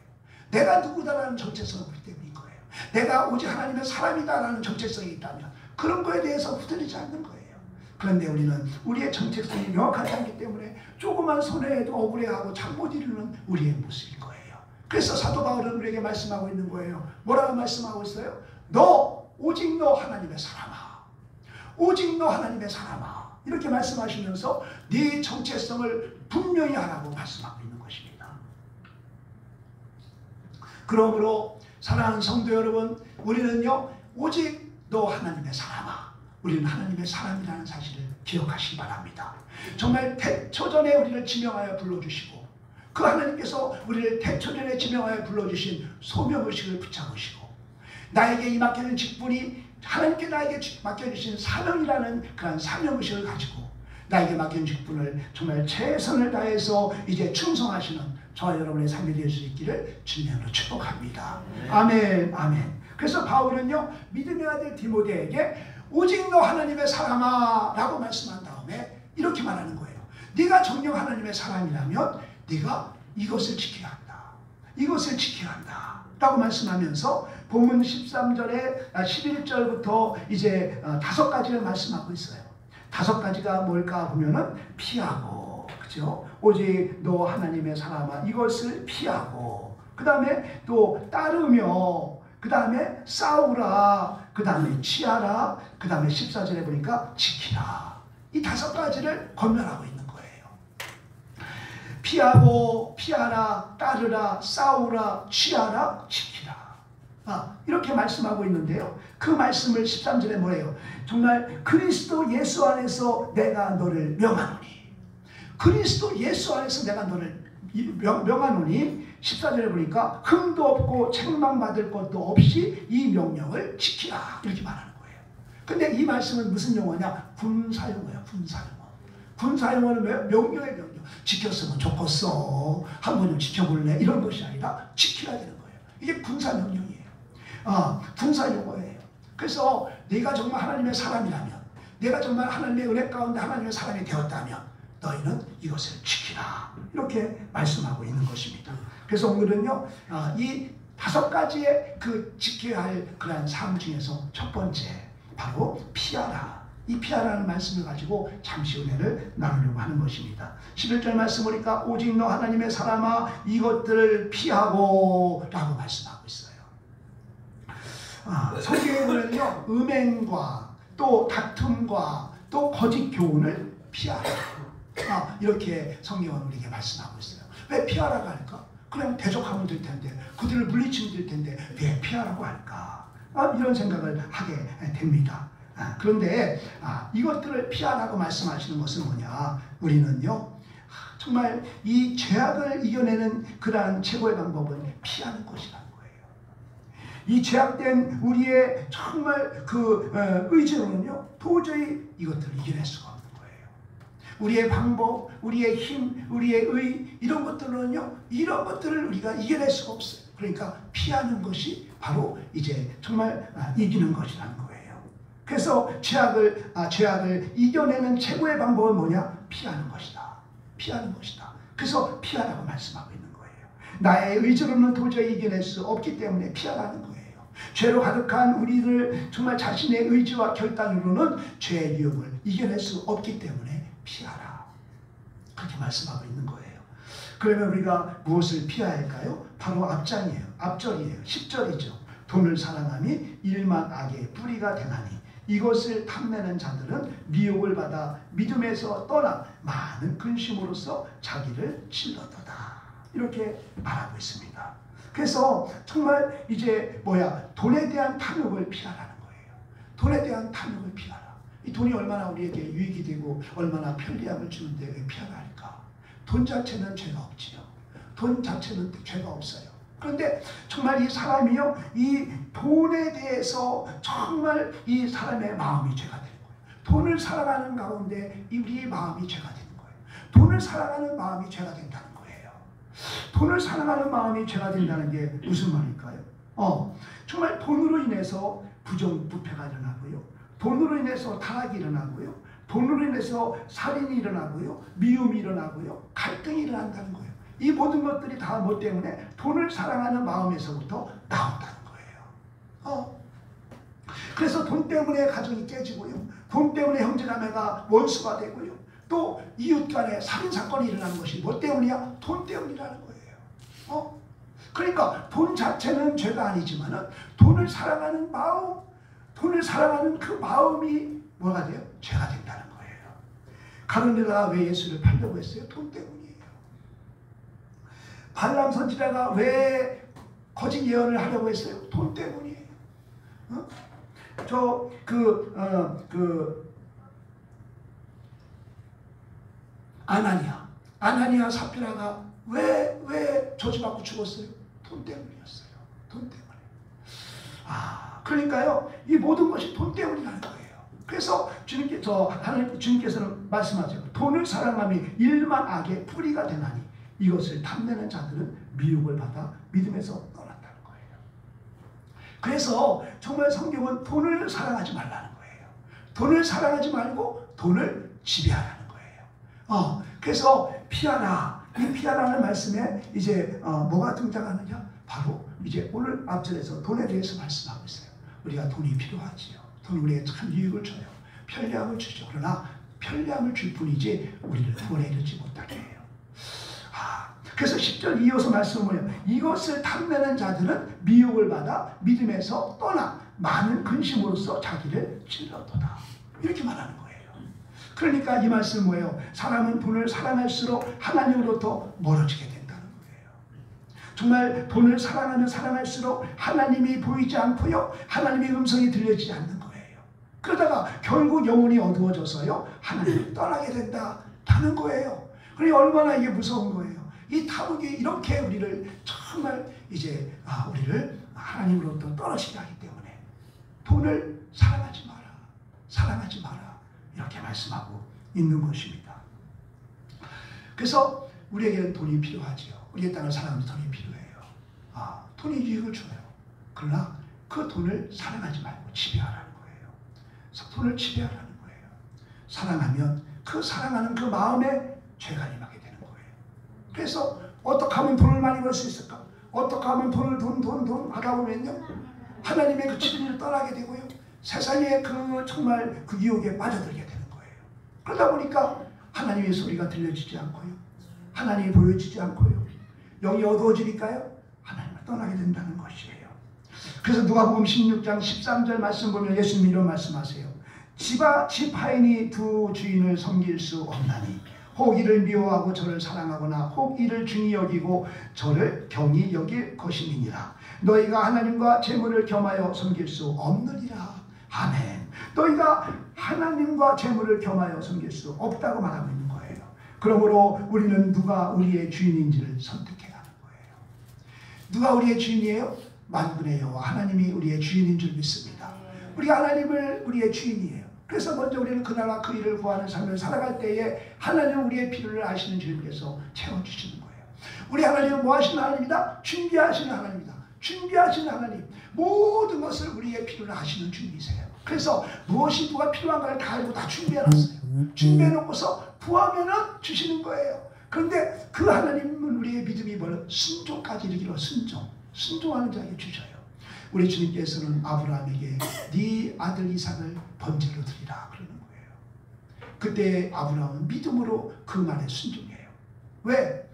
내가 누구다라는 정체성이 없기 때문인 거예요. 내가 오직 하나님의 사람이다라는 정체성이 있다면 그런 거에 대해서 휘둘리지 않는 거예요. 그런데 우리는 우리의 정체성이 명확하지 않기 때문에 조그만 손해에도 억울해하고 잠 못 이루는 우리의 모습인 거예요. 그래서 사도 바울은 우리에게 말씀하고 있는 거예요. 뭐라고 말씀하고 있어요? 오직 너 하나님의 사람아, 오직 너 하나님의 사람아, 이렇게 말씀하시면서 네 정체성을 분명히 하라고 말씀하고 있는 것입니다. 그러므로 사랑하는 성도 여러분, 우리는요 오직 너 하나님의 사람아, 우리는 하나님의 사람이라는 사실을 기억하시기 바랍니다. 정말 태초전에 우리를 지명하여 불러주시고 그 하나님께서 우리를 태초전에 지명하여 불러주신 소명의식을 붙잡으시고 나에게 이 맡겨진 직분이 하나님께 나에게 맡겨주신 사명이라는 그런 사명의식을 가지고 나에게 맡겨진 직분을 정말 최선을 다해서 이제 충성하시는 저와 여러분의 삶이 될 수 있기를 주님으로 축복합니다. 아멘, 아멘. 그래서 바울은요 믿음의 아들 디모데에게 오직 너 하나님의 사람아 라고 말씀한 다음에 이렇게 말하는 거예요. 네가 정녕 하나님의 사람이라면 네가 이것을 지켜야 한다, 이것을 지켜야 한다 라고 말씀하면서 본문 13절에 11절부터 이제 5가지를 말씀하고 있어요. 5가지가 뭘까 보면은 피하고, 그죠? 오직 너 하나님의 사람아, 이것을 피하고, 그 다음에 또 따르며, 그 다음에 싸우라, 그 다음에 취하라, 그 다음에 14절에 보니까 지키라. 이 5가지를 권면하고 있는 거예요. 피하고, 피하라, 따르라, 싸우라, 취하라, 지키라. 이렇게 말씀하고 있는데요. 그 말씀을 13절에 뭐래요? 정말 그리스도 예수 안에서 내가 너를 명하노니, 그리스도 예수 안에서 내가 너를 명하노니 14절에 보니까 흠도 없고 책망받을 것도 없이 이 명령을 지키라, 이렇게 말하는 거예요. 근데 이 말씀은 무슨 용어냐? 군사용어예요. 군사용어. 군사용어는 뭐예요? 명령의 명령. 지켰으면 좋겠어, 한 번 좀 지켜볼래, 이런 것이 아니라 지켜야 되는 거예요. 이게 군사명령이에요. 군사용어예요. 그래서 네가 정말 하나님의 사람이라면, 내가 정말 하나님의 은혜 가운데 하나님의 사람이 되었다면 너희는 이것을 지키라. 이렇게 말씀하고 있는 것입니다. 그래서 오늘은요, 이 5가지의 그 지켜야 할 그러한 삶 중에서 첫 번째, 바로 피하라. 이 피하라는 말씀을 가지고 잠시 은혜를 나누려고 하는 것입니다. 11절 말씀 보니까 오직 너 하나님의 사람아 이것들을 피하고 라고 말씀하고 있어요. 성경에 보면요, 음행과 또 다툼과 또 거짓 교훈을 피하라. 이렇게 성경은 우리에게 말씀하고 있어요. 왜 피하라고 할까? 그냥 대적하면 될 텐데, 그들을 물리치면 될 텐데 왜 피하라고 할까? 이런 생각을 하게 됩니다. 그런데 이것들을 피하라고 말씀하시는 것은 뭐냐? 우리는요, 정말 이 죄악을 이겨내는 그러한 최고의 방법은 피하는 것이라는 거예요. 이 죄악된 우리의 정말 그 의지로는요, 도저히 이것들을 이겨낼 수가 없는 거예요. 우리의 방법, 우리의 힘, 우리의 의, 이런 것들은요, 이런 것들을 우리가 이겨낼 수가 없어요. 그러니까 피하는 것이 바로 이제 정말 이기는 것이라는 거예요. 그래서 죄악을 이겨내는 최고의 방법은 뭐냐? 피하는 것이다. 피하는 것이다. 그래서 피하라고 말씀하고 있는 거예요. 나의 의지로는 도저히 이겨낼 수 없기 때문에 피하라는 거예요. 죄로 가득한 우리들 정말 자신의 의지와 결단으로는 죄의 유혹을 이겨낼 수 없기 때문에 피하라. 그렇게 말씀하고 있는 거예요. 그러면 우리가 무엇을 피해야 할까요? 바로 앞장이에요. 앞절이에요. 10절이죠. 돈을 사랑함이 일만 악의 뿌리가 되나니 이것을 탐내는 자들은 미혹을 받아 믿음에서 떠나 많은 근심으로써 자기를 찔러도다. 이렇게 말하고 있습니다. 그래서 정말 이제 돈에 대한 탐욕을 피하라는 거예요. 돈에 대한 탐욕을 피하라. 이 돈이 얼마나 우리에게 유익이 되고 얼마나 편리함을 주는데 왜 피하라 할까? 돈 자체는 죄가 없지요. 돈 자체는 죄가 없어요. 그런데 정말 이 사람이요, 이 돈에 대해서 정말 이 사람의 마음이 죄가 되는 거예요. 돈을 사랑하는 가운데 우리의 마음이 죄가 되는 거예요. 돈을 사랑하는 마음이 죄가 된다는 거예요. 돈을 사랑하는 마음이 죄가 된다는 게 무슨 말일까요? 정말 돈으로 인해서 부정부패가 일어나고요. 돈으로 인해서 타락이 일어나고요. 돈으로 인해서 살인이 일어나고요. 미움이 일어나고요. 갈등이 일어난다는 거예요. 이 모든 것들이 다 뭐 때문에? 돈을 사랑하는 마음에서부터 나온다는 거예요. 그래서 돈 때문에 가정이 깨지고요. 돈 때문에 형제자매가 원수가 되고요. 또 이웃 간에 살인사건이 일어나는 것이 뭐 때문이야? 돈 때문이라는 거예요. 그러니까 돈 자체는 죄가 아니지만 돈을 사랑하는 마음, 돈을 사랑하는 그 마음이 뭐가 돼요? 죄가 된다는 거예요. 가룟유다가 왜 예수를 팔려고 했어요? 돈 때문이에요. 발람 선지자가 왜 거짓 예언을 하려고 했어요? 돈 때문이에요. 아나니아 삽비라가 왜 저주받고 죽었어요? 돈 때문이었어요. 돈 때문에. 그러니까요, 이 모든 것이 돈 때문이라는 거예요. 그래서 주님께서는 말씀하세요. 돈을 사랑함이 일만 악의 뿌리가 되나니 이것을 탐내는 자들은 미혹을 받아 믿음에서 떠난다는 거예요. 그래서 정말 성경은 돈을 사랑하지 말라는 거예요. 돈을 사랑하지 말고 돈을 지배하라는 거예요. 그래서 피하라. 이 피하라는 말씀에 이제 뭐가 등장하느냐? 바로 이제 오늘 앞절에서 돈에 대해서 말씀하고 있어요. 우리가 돈이 필요하지요. 돈은 우리에게 참 유익을 줘요. 편리함을 주죠. 그러나 편리함을 줄 뿐이지 우리를 돈에 이르지 못하게 해요. 그래서 10절 이어서 말씀은 뭐예요? 이것을 탐내는 자들은 미혹을 받아 믿음에서 떠나 많은 근심으로써 자기를 찔러도다. 이렇게 말하는 거예요. 그러니까 이 말씀은 뭐예요? 사람은 돈을 사랑할수록 하나님으로부터 멀어지게 된다는 거예요. 정말 돈을 사랑하면 사랑할수록 하나님이 보이지 않고요. 하나님의 음성이 들려지지 않는 거예요. 그러다가 결국 영혼이 어두워져서요. 하나님을 떠나게 된다는 거예요. 그러니 얼마나 이게 무서운 거예요. 이 탐욕이 이렇게 우리를 정말 이제 우리를 하나님으로부터 떨어지게 하기 때문에 돈을 사랑하지 마라. 사랑하지 마라. 이렇게 말씀하고 있는 것입니다. 그래서 우리에게는 돈이 필요하지요. 우리의 땅을 사랑하는 돈이 필요해요. 돈이 유익을 줘요. 그러나 그 돈을 사랑하지 말고 지배하라는 거예요. 돈을 지배하라는 거예요. 사랑하면 그 사랑하는 그 마음에 죄가 임하게 되는 거예요. 그래서 어떻게 하면 돈을 많이 벌 수 있을까? 어떻게 하면 돈 하다 보면요, 하나님의 그 진리를 떠나게 되고요, 세상의 그 정말 그 유혹에 빠져들게 되는 거예요. 그러다 보니까 하나님의 소리가 들려지지 않고요, 하나님이 보여지지 않고요, 영이 어두워지니까요, 하나님을 떠나게 된다는 것이에요. 그래서 누가복음 16장 13절 말씀 보면 예수님이 이런 말씀하세요. 집 하인이 두 주인을 섬길 수 없나니 혹 이를 미워하고 저를 사랑하거나 혹 이를 중히 여기고 저를 경히 여길 것임이니라. 너희가 하나님과 재물을 겸하여 섬길 수 없느니라. 아멘. 너희가 하나님과 재물을 겸하여 섬길 수 없다고 말하고 있는 거예요. 그러므로 우리는 누가 우리의 주인인지를 선택해야 하는 거예요. 누가 우리의 주인이에요? 만군의 여호와 하나님이 우리의 주인인 줄 믿습니다. 우리가 하나님을 우리의 주인이에요. 그래서 먼저 우리는 그 나라 그 일을 구하는 삶을 살아갈 때에 하나님은 우리의 필요를 아시는 주님께서 채워주시는 거예요. 우리 하나님은 뭐 하시는 하나님이다? 준비하시는 하나님이다. 준비하시는 하나님, 모든 것을 우리의 필요를 아시는 주님이세요. 그래서 무엇이 누가 필요한가를 다 알고 다 준비해놨어요. 준비해놓고서 구하면은 주시는 거예요. 그런데 그 하나님은 우리의 믿음이 뭘 순종까지 이르기로 순종하는 자에게 주셔요. 우리 주님께서는 아브라함에게 네 아들 이삭을 번제로 드리라 그러는 거예요. 그때 아브라함은 믿음으로 그 말에 순종해요. 왜?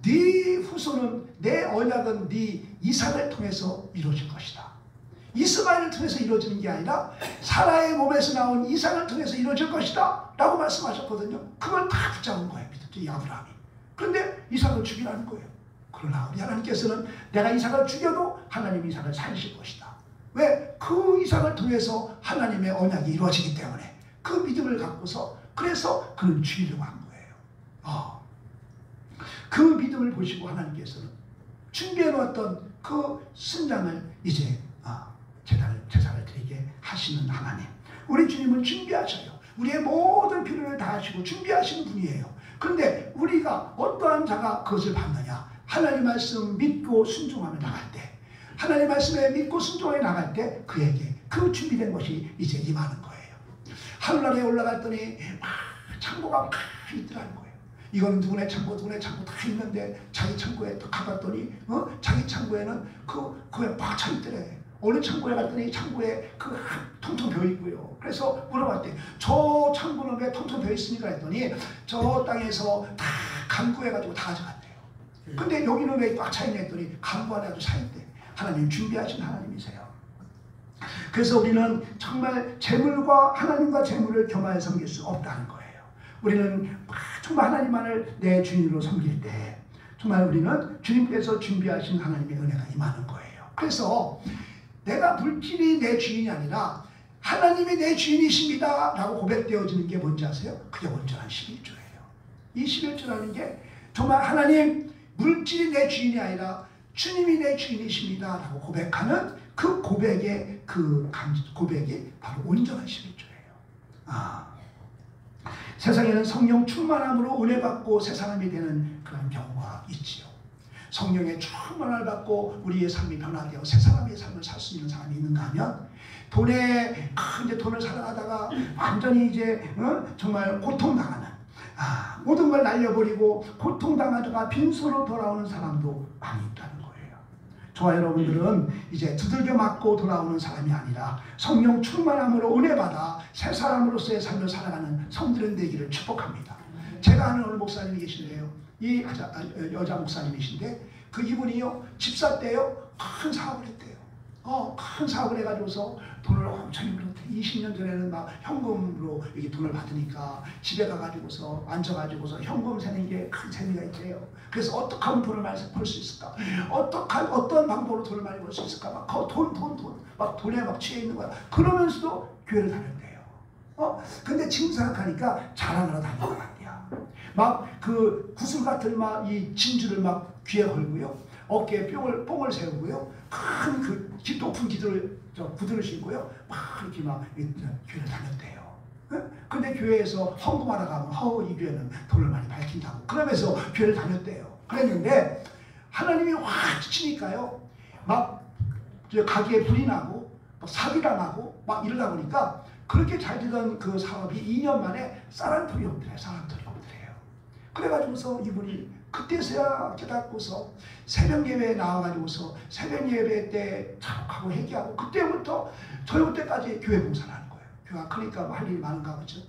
네 후손은, 내 언약은 네 이삭을 통해서 이루어질 것이다. 이스마엘을 통해서 이루어지는 게 아니라 사라의 몸에서 나온 이삭을 통해서 이루어질 것이다 라고 말씀하셨거든요. 그걸 다 붙잡은 거예요, 이 아브라함이. 그런데 이삭을 죽이라는 거예요. 그러나 우리 하나님께서는 내가 이삭을 죽여도 하나님이 이삭을 살리실 것이다. 왜? 그 이삭을 통해서 하나님의 언약이 이루어지기 때문에 그 믿음을 갖고서 그래서 그는 죽이려고 한 거예요. 그 믿음을 보시고 하나님께서는 준비해 놓았던 그 순장을 이제 제사를 드리게 하시는 하나님. 우리 주님은 준비하셔요. 우리의 모든 필요를 다 하시고 준비하시는 분이에요. 그런데 우리가 어떠한 자가 그것을 받느냐? 하나님 말씀 믿고 순종하며 나갈 때, 하나님 말씀에 믿고 순종하며 나갈 때 그에게 그 준비된 것이 이제 임하는 거예요. 하늘나라에 올라갔더니 막 창고가 막 있더라는 거예요. 이건 누구네 창고 다 있는데 자기 창고에 또 가봤더니 자기 창고에는 그에 막 차 있더래. 어느 창고에 갔더니 창고에 그 통통 비어 있고요. 그래서 물어봤대. 저 창고는 왜 통통 비어 있습니까? 했더니 저 땅에서 다 간구해가지고 다 가져갔대요. 근데 여기는 왜 꽉 차 있냐 했더니 간구 안에 아주 차 있대. 하나님 준비하신 하나님이세요. 그래서 우리는 정말 하나님과 재물을 겸하여 섬길 수 없다는 거예요. 우리는 정말 하나님만을 내 주인으로 섬길 때 정말 우리는 주님께서 준비하신 하나님의 은혜가 임하는 거예요. 그래서 내가 물질이 내 주인이 아니라 하나님이 내 주인이십니다 라고 고백되어지는 게 뭔지 아세요? 그게 온전한 11조예요. 이 11조라는 게 정말 하나님, 물질이 내 주인이 아니라 주님이 내 주인이십니다 라고 고백하는 그 고백이 바로 온전한 11조예요. 세상에는 성령 충만함으로 은혜 받고 새 사람이 되는 그런 경우가 있지요. 성령의 충만을 받고 우리의 삶이 변화되어 새 사람의 삶을 살 수 있는 사람이 있는가 하면 이제 돈을 사랑하다가 완전히 이제 정말 고통당하는, 모든 걸 날려버리고 고통당하다가 빈손으로 돌아오는 사람도 많이 있다는 거예요. 저와 여러분들은 이제 두들겨 맞고 돌아오는 사람이 아니라 성령 충만함으로 은혜 받아 새 사람으로서의 삶을 살아가는 성들은 되기를 축복합니다. 제가 아는 어느 목사님이 계시는데요. 이 여자 목사님이신데 이분이요, 집사 때요 큰 사업을 했대요. 큰 사업을 해가지고서 돈을 엄청 벌었대. 20년 전에는 막 현금으로 이렇게 돈을 받으니까 집에 가가지고서 앉아가지고서 현금 세는 게 큰 재미가 있대요. 그래서 어떻게 하면 돈을 많이 벌 수 있을까? 어떤 방법으로 돈을 많이 벌 수 있을까? 막 막 돈에 막 취해 있는 거야. 그러면서도 교회를 다녔대요. 근데 지금 생각하니까 자랑하러 다니는 것 같대요. 막 그 구슬 같은 막 이 진주를 막 귀에 걸고요, 어깨에 뽕을 세우고요, 큰 그 높은 구두를 신고요, 막 이렇게 막 교회를 다녔대요. 근데 교회에서 헌금하러 가면 이 교회는 돈을 많이 밝힌다고 그러면서 교회를 다녔대요. 그랬는데 하나님이 확 치니까요, 막 가게에 불이 나고 막 사기당하고 막 이러다 보니까 그렇게 잘 되던 그 사업이 2년 만에 쌀 한 톨이 없더래요. 그래가지고서 이분이 그때서야 깨닫고서 새벽 예배에 나와가지고서 새벽 예배 때 자복하고 회개하고 그때부터 저녁 때까지 교회 봉사를 하는 거예요. 교회가 크니까 할 일이 많은가 보죠.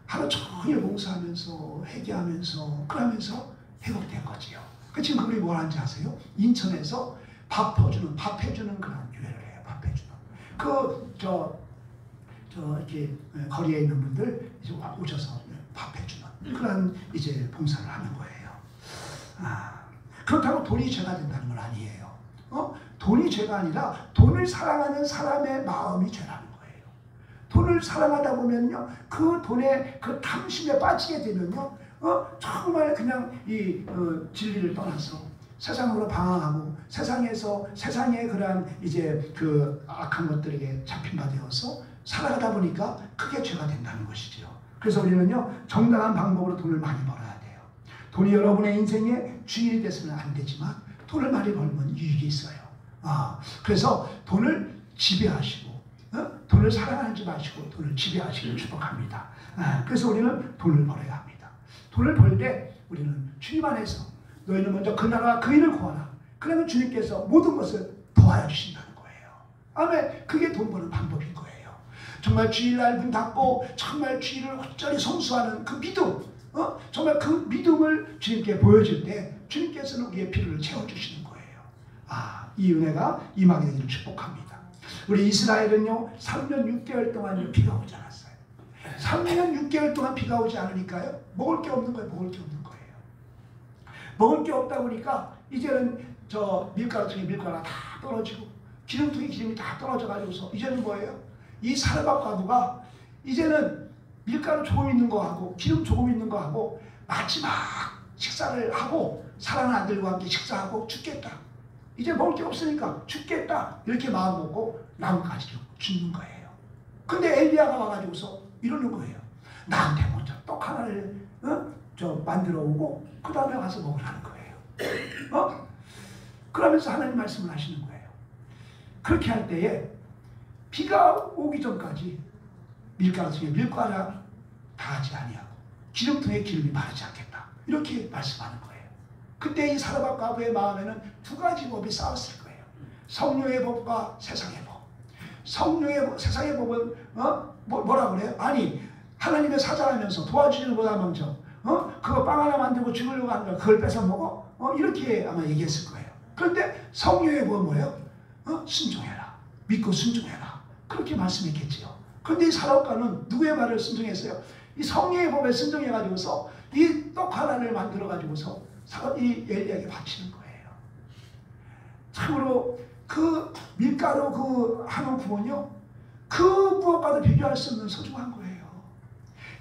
하루 종일 봉사하면서 회개하면서 그러면서 회복된 거지요. 지금 그분이 뭘 하는지 아세요? 인천에서 밥 해주는 그런 교회를 해요. 밥 해주는. 이렇게 거리에 있는 분들 이제 오셔서 밥 해주는 그런 이제 봉사를 하는 거예요. 그렇다고 돈이 죄가 된다는 건 아니에요. 돈이 죄가 아니라 돈을 사랑하는 사람의 마음이 죄라는 거예요. 돈을 사랑하다 보면요, 그 돈에 그 탐심에 빠지게 되면요, 정말 그냥 이 진리를 떠나서 세상으로 방황하고 세상의 그런 이제 그 악한 것들에게 잡힌 바 되어서 살아가다 보니까 그게 죄가 된다는 것이죠. 그래서 우리는요, 정당한 방법으로 돈을 많이 벌어야 돼요. 돈이 여러분의 인생의 주인이 돼서는 안 되지만 돈을 많이 벌면 유익이 있어요. 그래서 돈을 지배하시고 돈을 사랑하지 마시고 돈을 지배하시기를 축복합니다. 그래서 우리는 돈을 벌어야 합니다. 돈을 벌 때 우리는 주님 안에서 너희는 먼저 그 나라와 그 일을 구하라. 그러면 주님께서 모든 것을 도와주신다는 거예요. 아멘. 그게 돈 버는 방법인 거예요. 정말 주일날 문 닫고 정말 주일을 확절히 성수하는 그 믿음, 정말 그 믿음을 주님께 보여줄 때 주님께서는 우리의 필요를 채워주시는 거예요. 이 은혜가 임하게 되기를 축복합니다. 우리 이스라엘은요, 3년 6개월 동안 비가 오지 않았어요. 3년 6개월 동안 비가 오지 않으니까요, 먹을 게 없는 거예요. 먹을 게 없는 거예요. 먹을 게 없다 보니까 이제는 저 밀가루통에 밀가루가 다 떨어지고 기름통에 기름이 다 떨어져 가지고서 이제는 뭐예요? 이 사르밧 과부가 이제는 밀가루 조금 있는 거 하고 기름 조금 있는 거 하고 마지막 식사를 하고 사랑하는 아들과 함께 식사하고 죽겠다. 이제 먹을 게 없으니까 죽겠다. 이렇게 마음 먹고 나뭇가지로 죽는 거예요. 근데 엘리야가 와가지고서 이러는 거예요. 나한테 먼저 떡 하나를 만들어 오고 그 다음에 가서 먹으라는 거예요. 그러면서 하나님 말씀을 하시는 거예요. 그렇게 할 때에 비가 오기 전까지 밀가루통에 밀가루 다하지 아니하고 기름통에 기름이 마르지 않겠다. 이렇게 말씀하는 거예요. 그때 이 사르밧 과부의 마음에는 두 가지 법이 싸웠을 거예요. 성령의 법과 세상의 법. 세상의 법은 뭐라 그래요? 아니, 하나님의 사자라면서 도와주지는 못한 먼저 그거 빵 하나 만들고 죽으려고 하는 거 그걸 뺏어 먹어? 이렇게 아마 얘기했을 거예요. 그런데 성령의 법은 뭐예요? 순종해라. 믿고 순종해라. 그렇게 말씀했겠지요. 그런데 이 사르밧과는 누구의 말을 순종했어요? 이 성령의 법에 순종해가지고서 이 떡 하나를 만들어가지고서 이 엘리야에게 바치는 거예요. 참으로 그 밀가루 그 한 움큼은요, 그 무엇과도 비교할 수 없는 소중한 거예요.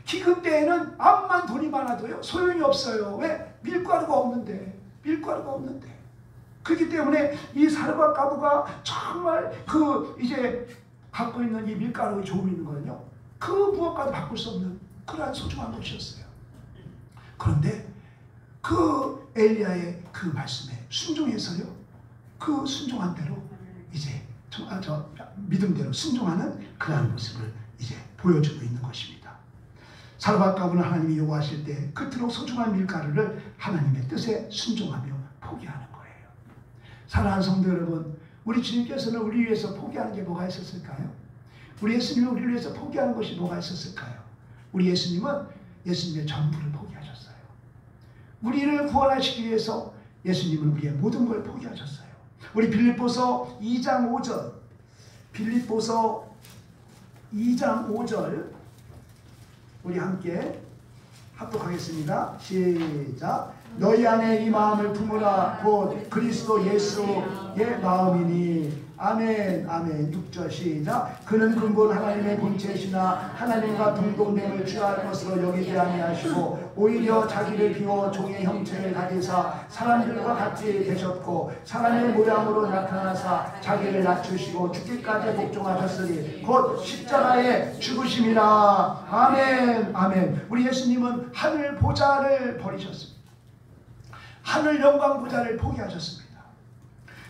기금 때에는 암만 돈이 많아도요 소용이 없어요. 왜? 밀가루가 없는데. 그렇기 때문에 이 사르밧 과부가 정말 그 이제 갖고 있는 이 밀가루의 조금 있는 거는요, 그 무엇과도 바꿀 수 없는 그러한 소중한 것이었어요. 그런데 그 엘리야의 그 말씀에 순종해서요, 그 순종한 대로 이제 믿음대로 순종하는 그러한 모습을 이제 보여주고 있는 것입니다. 사르밧 과부는 하나님이 요구하실 때 그토록 소중한 밀가루를 하나님의 뜻에 순종하며 포기하는 거예요. 사랑하는 성도 여러분, 우리 주님께서는 우리 위해서 포기하는 게 뭐가 있었을까요? 우리 예수님은 우리를 위해서 포기하는 것이 뭐가 있었을까요? 우리 예수님은 예수님의 전부를 포기하셨어요. 우리를 구원하시기 위해서 예수님은 우리의 모든 걸 포기하셨어요. 우리 빌립보서 2장 5절, 빌립보서 2장 5절 우리 함께 합독하겠습니다. 시작. 너희 안에 이 마음을 품으라. 곧 그리스도 예수의 마음이니. 아멘. 아멘. 6절 시작. 그는 근본 하나님의 본체시나 하나님과 동등됨을 취할 것으로 여기지 아니하시고 오히려 자기를 비워 종의 형체를 가지사 사람들과 같이 되셨고 사람의 모양으로 나타나사 자기를 낮추시고 죽기까지 복종하셨으니 곧 십자가에 죽으심이라. 아멘. 아멘. 우리 예수님은 하늘 보좌를 버리셨습니다. 하늘 영광 보좌를 포기하셨습니다.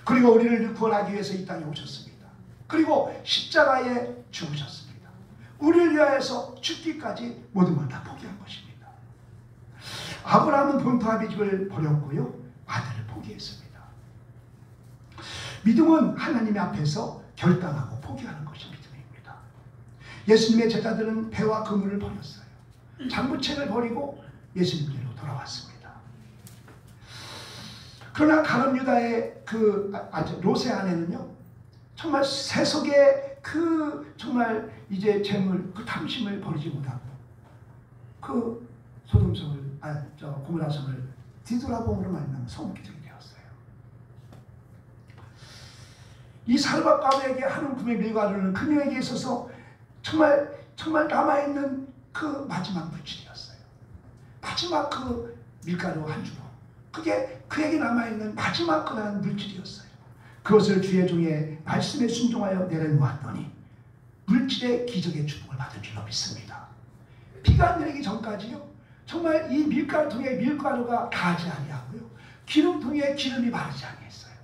그리고 우리를 구원하기 위해서 이 땅에 오셨습니다. 그리고 십자가에 죽으셨습니다. 우리를 위하여서 죽기까지 모든 걸 다 포기한 것입니다. 아브라함은 본토 아비 집을 버렸고요, 아들을 포기했습니다. 믿음은 하나님의 앞에서 결단하고 포기하는 것이 믿음입니다. 예수님의 제자들은 배와 그물을 버렸어요. 장부책을 버리고 예수님께로 돌아왔습니다. 그러나 가룟 유다의 롯의 아내는요, 정말 세속의 정말 이제 재물, 탐심을 버리지 못하고 소돔성을, 고모라성을 뒤돌아봄으로 말미암아 성기적이 되었어요. 이 살박가부에게 한 움큼의 밀가루는 그녀에게 있어서 정말 남아있는 마지막 물질이었어요. 마지막 밀가루 한 주먹, 그게 그에게 남아있는 마지막 그런 물질이었어요. 그것을 주의 종의 말씀에 순종하여 내려놓았더니 물질의 기적의 축복을 받은 줄로 믿습니다. 비가 내리기 전까지요, 정말 이 밀가루통에 밀가루가 가지 아니하고요, 기름통에 기름이 바르지 아니했어요.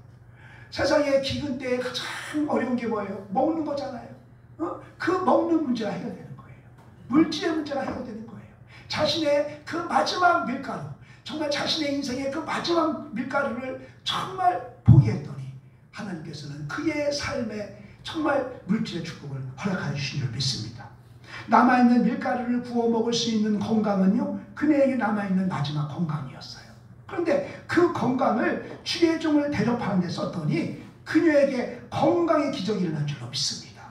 세상에 기근 때에 가장 어려운 게 뭐예요? 먹는 거잖아요. 그 먹는 문제가 해결되는 거예요. 물질의 문제가 해결되는 거예요. 자신의 마지막 밀가루, 정말 자신의 인생의 마지막 밀가루를 정말 포기했더니 하나님께서는 그의 삶에 정말 물질의 축복을 허락하여 주신 줄 믿습니다. 남아있는 밀가루를 구워 먹을 수 있는 건강은요, 그녀에게 남아있는 마지막 건강이었어요. 그런데 그 건강을 주의 종을 대접하는 데 썼더니 그녀에게 건강의 기적이 일어난 줄로 믿습니다.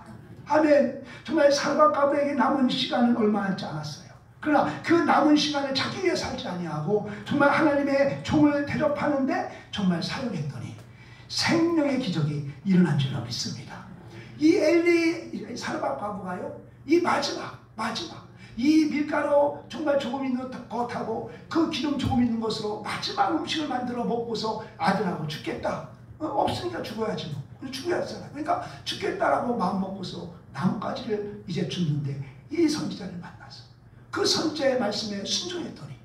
아멘. 정말 살박가부에게 남은 시간은 얼마 남지 않았어요. 그러나 그 남은 시간을 자기 위해 살지 아니하고 정말 하나님의 종을 대접하는데 정말 사용했더니 생명의 기적이 일어난 줄로 믿습니다. 이 엘리 살박가부가요, 이 마지막 이 밀가루 정말 조금 있는 것하고 그 기름 조금 있는 것으로 마지막 음식을 만들어 먹고서 아들하고 죽겠다, 없으니까 죽어야지 뭐, 죽어야잖아. 그러니까 죽겠다라고 마음 먹고서 나뭇가지를 이제 줍는데 이 선지자를 만나서 그 선지자의 말씀에 순종했더니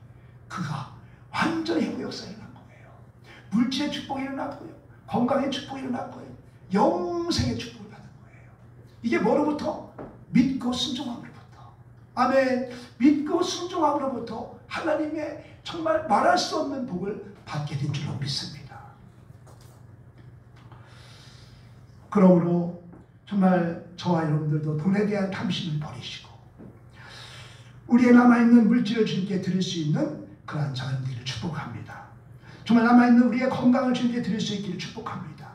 그가 완전히 회복 역사가 일어난 거예요. 물질의 축복이 일어났고요, 건강의 축복이 일어났고요, 영생의 축복을 받은 거예요. 이게 뭐로부터? 믿고 순종함으로부터. 아멘. 믿고 순종함으로부터 하나님의 정말 말할 수 없는 복을 받게 된 줄로 믿습니다. 그러므로 정말 저와 여러분들도 돈에 대한 탐심을 버리시고 우리의 남아있는 물질을 주님께 드릴 수 있는 그러한 자녀들을 축복합니다. 정말 남아있는 우리의 건강을 주님께 드릴 수 있기를 축복합니다.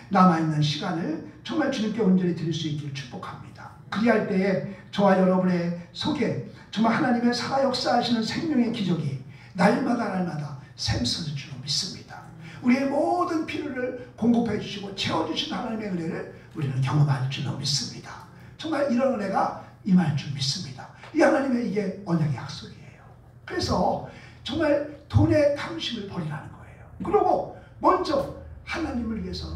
남아있는 시간을 정말 주님께 온전히 드릴 수 있기를 축복합니다. 그리할 때에 저와 여러분의 속에 정말 하나님의 살아 역사하시는 생명의 기적이 날마다 샘솟을 줄로 믿습니다. 우리의 모든 필요를 공급해 주시고 채워주신 하나님의 은혜를 우리는 경험할 줄로 믿습니다. 정말 이런 은혜가 임할 줄 믿습니다. 이 하나님의 이게 언약의 약속이에요. 그래서 정말 돈의 탐심을 버리라는 거예요. 그리고 먼저 하나님을 위해서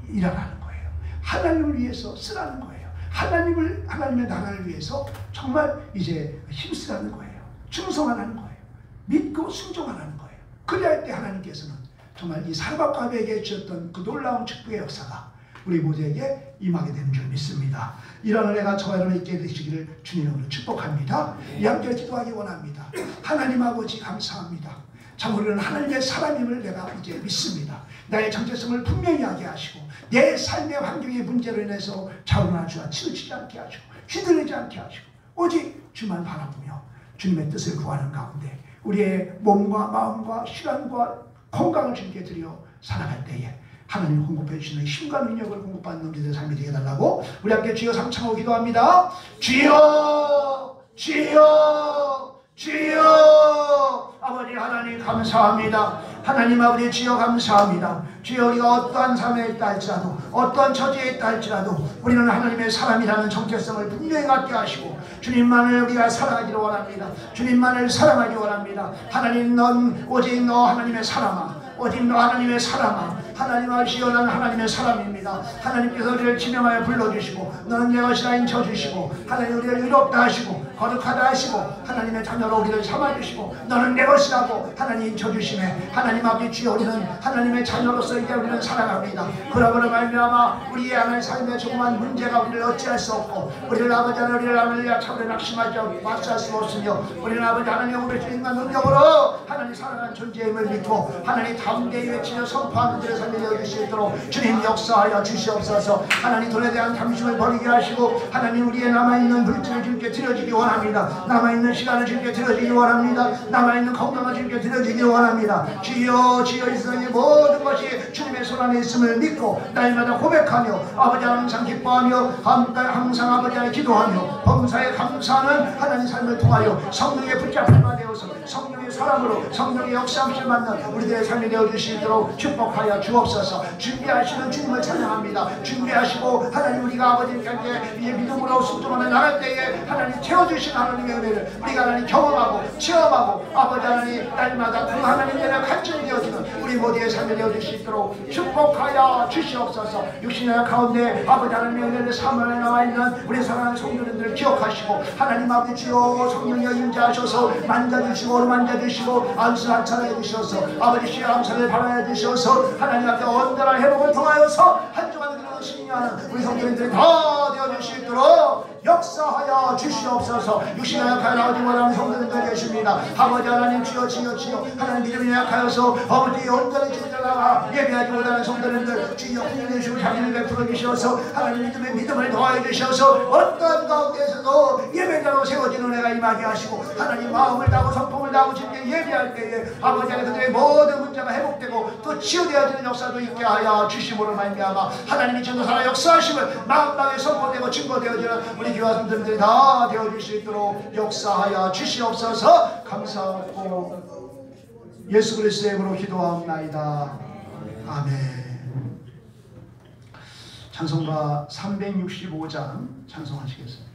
일하라는 거예요. 하나님을 위해서 쓰라는 거예요. 하나님의 나라를 위해서 정말 이제 힘쓰라는 거예요. 충성하라는 거예요. 믿고 순종하라는 거예요. 그래야 때 하나님께서는 정말 이 살박가부에게 주셨던 그 놀라운 축복의 역사가 우리 모두에게 임하게 되는 줄 믿습니다. 이런 은혜가 저와 여러분 있게 되시기를 주님으로 축복합니다. 이 함께 기도하기 원합니다. 하나님 아버지 감사합니다. 참 우리는 하나님의 사람임을 내가 이제 믿습니다. 나의 정체성을 분명히 하게 하시고 내 삶의 환경의 문제로 인해서 자원하는 주와 치우치지 않게 하시고 휘둘리지 않게 하시고 오직 주만 바라보며 주님의 뜻을 구하는 가운데 우리의 몸과 마음과 시간과 건강을 주님께 드려 살아갈 때에 하나님 공급해 주시는 힘과 능력을 공급받는 우리들의 삶이 되게 해달라고 우리 함께 주여 삼창하고 기도합니다. 주여 주여 주여. 아버지 하나님 감사합니다. 하나님 아버지 주여 감사합니다. 주여 우리가 어떠한 삶에 있다 할지라도 어떠한 처지에 있다 할지라도 우리는 하나님의 사람이라는 정체성을 분명히 갖게 하시고 주님만을 우리가 사랑하기를 원합니다. 주님만을 사랑하기 원합니다. 하나님 넌 오직 너 하나님의 사람아, 오직 너 하나님의 사람아, 하나님 아시오 나는 하나님의 사람입니다. 하나님께서 우리를 지명하여 불러주시고 너는 내 것이라 인쳐주시고 하나님 우리를 의롭다 하시고 거룩하다 하시고 하나님의 자녀로 우리를 삼아주시고 너는 내 것이라고 하나님 인쳐주시네. 하나님 아버지 주여 우리는 하나님의 자녀로서 이제 우리는 살아갑니다. 그러므로 말미암아 우리의 하나님의 삶의 조그만 문제가 우리를 어찌할 수 없고 우리를 아버지 하나님 우리를 하나님 차별에 낙심하지 마시할 수 없으며 우리는 아버지 하나님 우리 주님과 능력으로 하나님 살아가는 존재임을 믿고 하나님 담대히 외치며 선포하는 들의 삶을 이어줄 수 있도록 주님 역사하여 주시옵소서. 하나님 돈에 대한 탐심을 버리게 하시고 하나님 우리의 남아있는 물질을 주님께 드려주기 원합니다. 남아있는 시간을 주님께 드려주기 원합니다. 남아있는 건강을 주님께 드려주기 원합니다. 주여 주여 이 세상의 모든 것이 주님의 손안에 있음을 믿고 날마다 고백하며 아버지 항상 기뻐하며 항상 아버지 안에 기도하며 범사에 감사하는 하나님 삶을 통하여 성령의 붙잡힌 바 되어서 성령의 사람으로 성령의 역사함을 만난 우리들의 삶이 되어주시도록 축복하여 주옵소서. 준비하시는 주님을 찬양합니다. 준비하시고 하나님 우리가 아버지께 이제 믿음으로 순종하며 나갈 때에 하나님 채워주신 하나님의 은혜를 우리가 하나님 경험하고 체험하고 아버지 하나님 날마다 그 하나님의 은혜가 간절히 되어지는 우리 모두의 삶이 되어줄 수 있도록 축복하여 주시옵소서. 육신의 가운데 아버지 하나님의 은혜를 사모에 나와있는 우리 사랑하는 성도님들을 기억하시고 하나님 아버지 주여 성령의 임재하셔서 만져주시고 어루만져주시고 안수한찬해 주셔서 아버지 주여 암살을 바라해 주셔서 하나님 앞에 언제나 회복을 통하여서 한 주간 그리고 승리하는 우리 성도님들이 다 되어줄 수 있도록 역사하여 주시옵소서. 육신의 약하여 나오지 못하는 성도님들 계십니다. 아버지 하나님 주여 주여 주여 하나님 믿음이 약하여서 아버지 온전히 주님을 예배하지 못하는 성도님들 주여 훈련해 주시고 자기를 베풀어 주셔서 하나님 믿음을 더하여 주셔서 어떤 가운데서도 예배자로 세워지는 은혜가 임하게 하시고 하나님 마음을 다하고 성품을 다하고 주님께 예배할 때에 아버지 하나님 그들의 모든 문제가 회복되고 또 치유되어지는 역사도 있게 하여 주심으로 말미암아 하나님이 전도사나 역사하심을 마음방에 선포되고 증거되어지는 우리 교화 성도님들이 다 되어줄 수 있도록 역사하여 주시옵소서. 감사하고 예수 그리스도의 이름으로 기도하옵나이다. 아멘. 찬송가 365장 찬송하시겠습니다.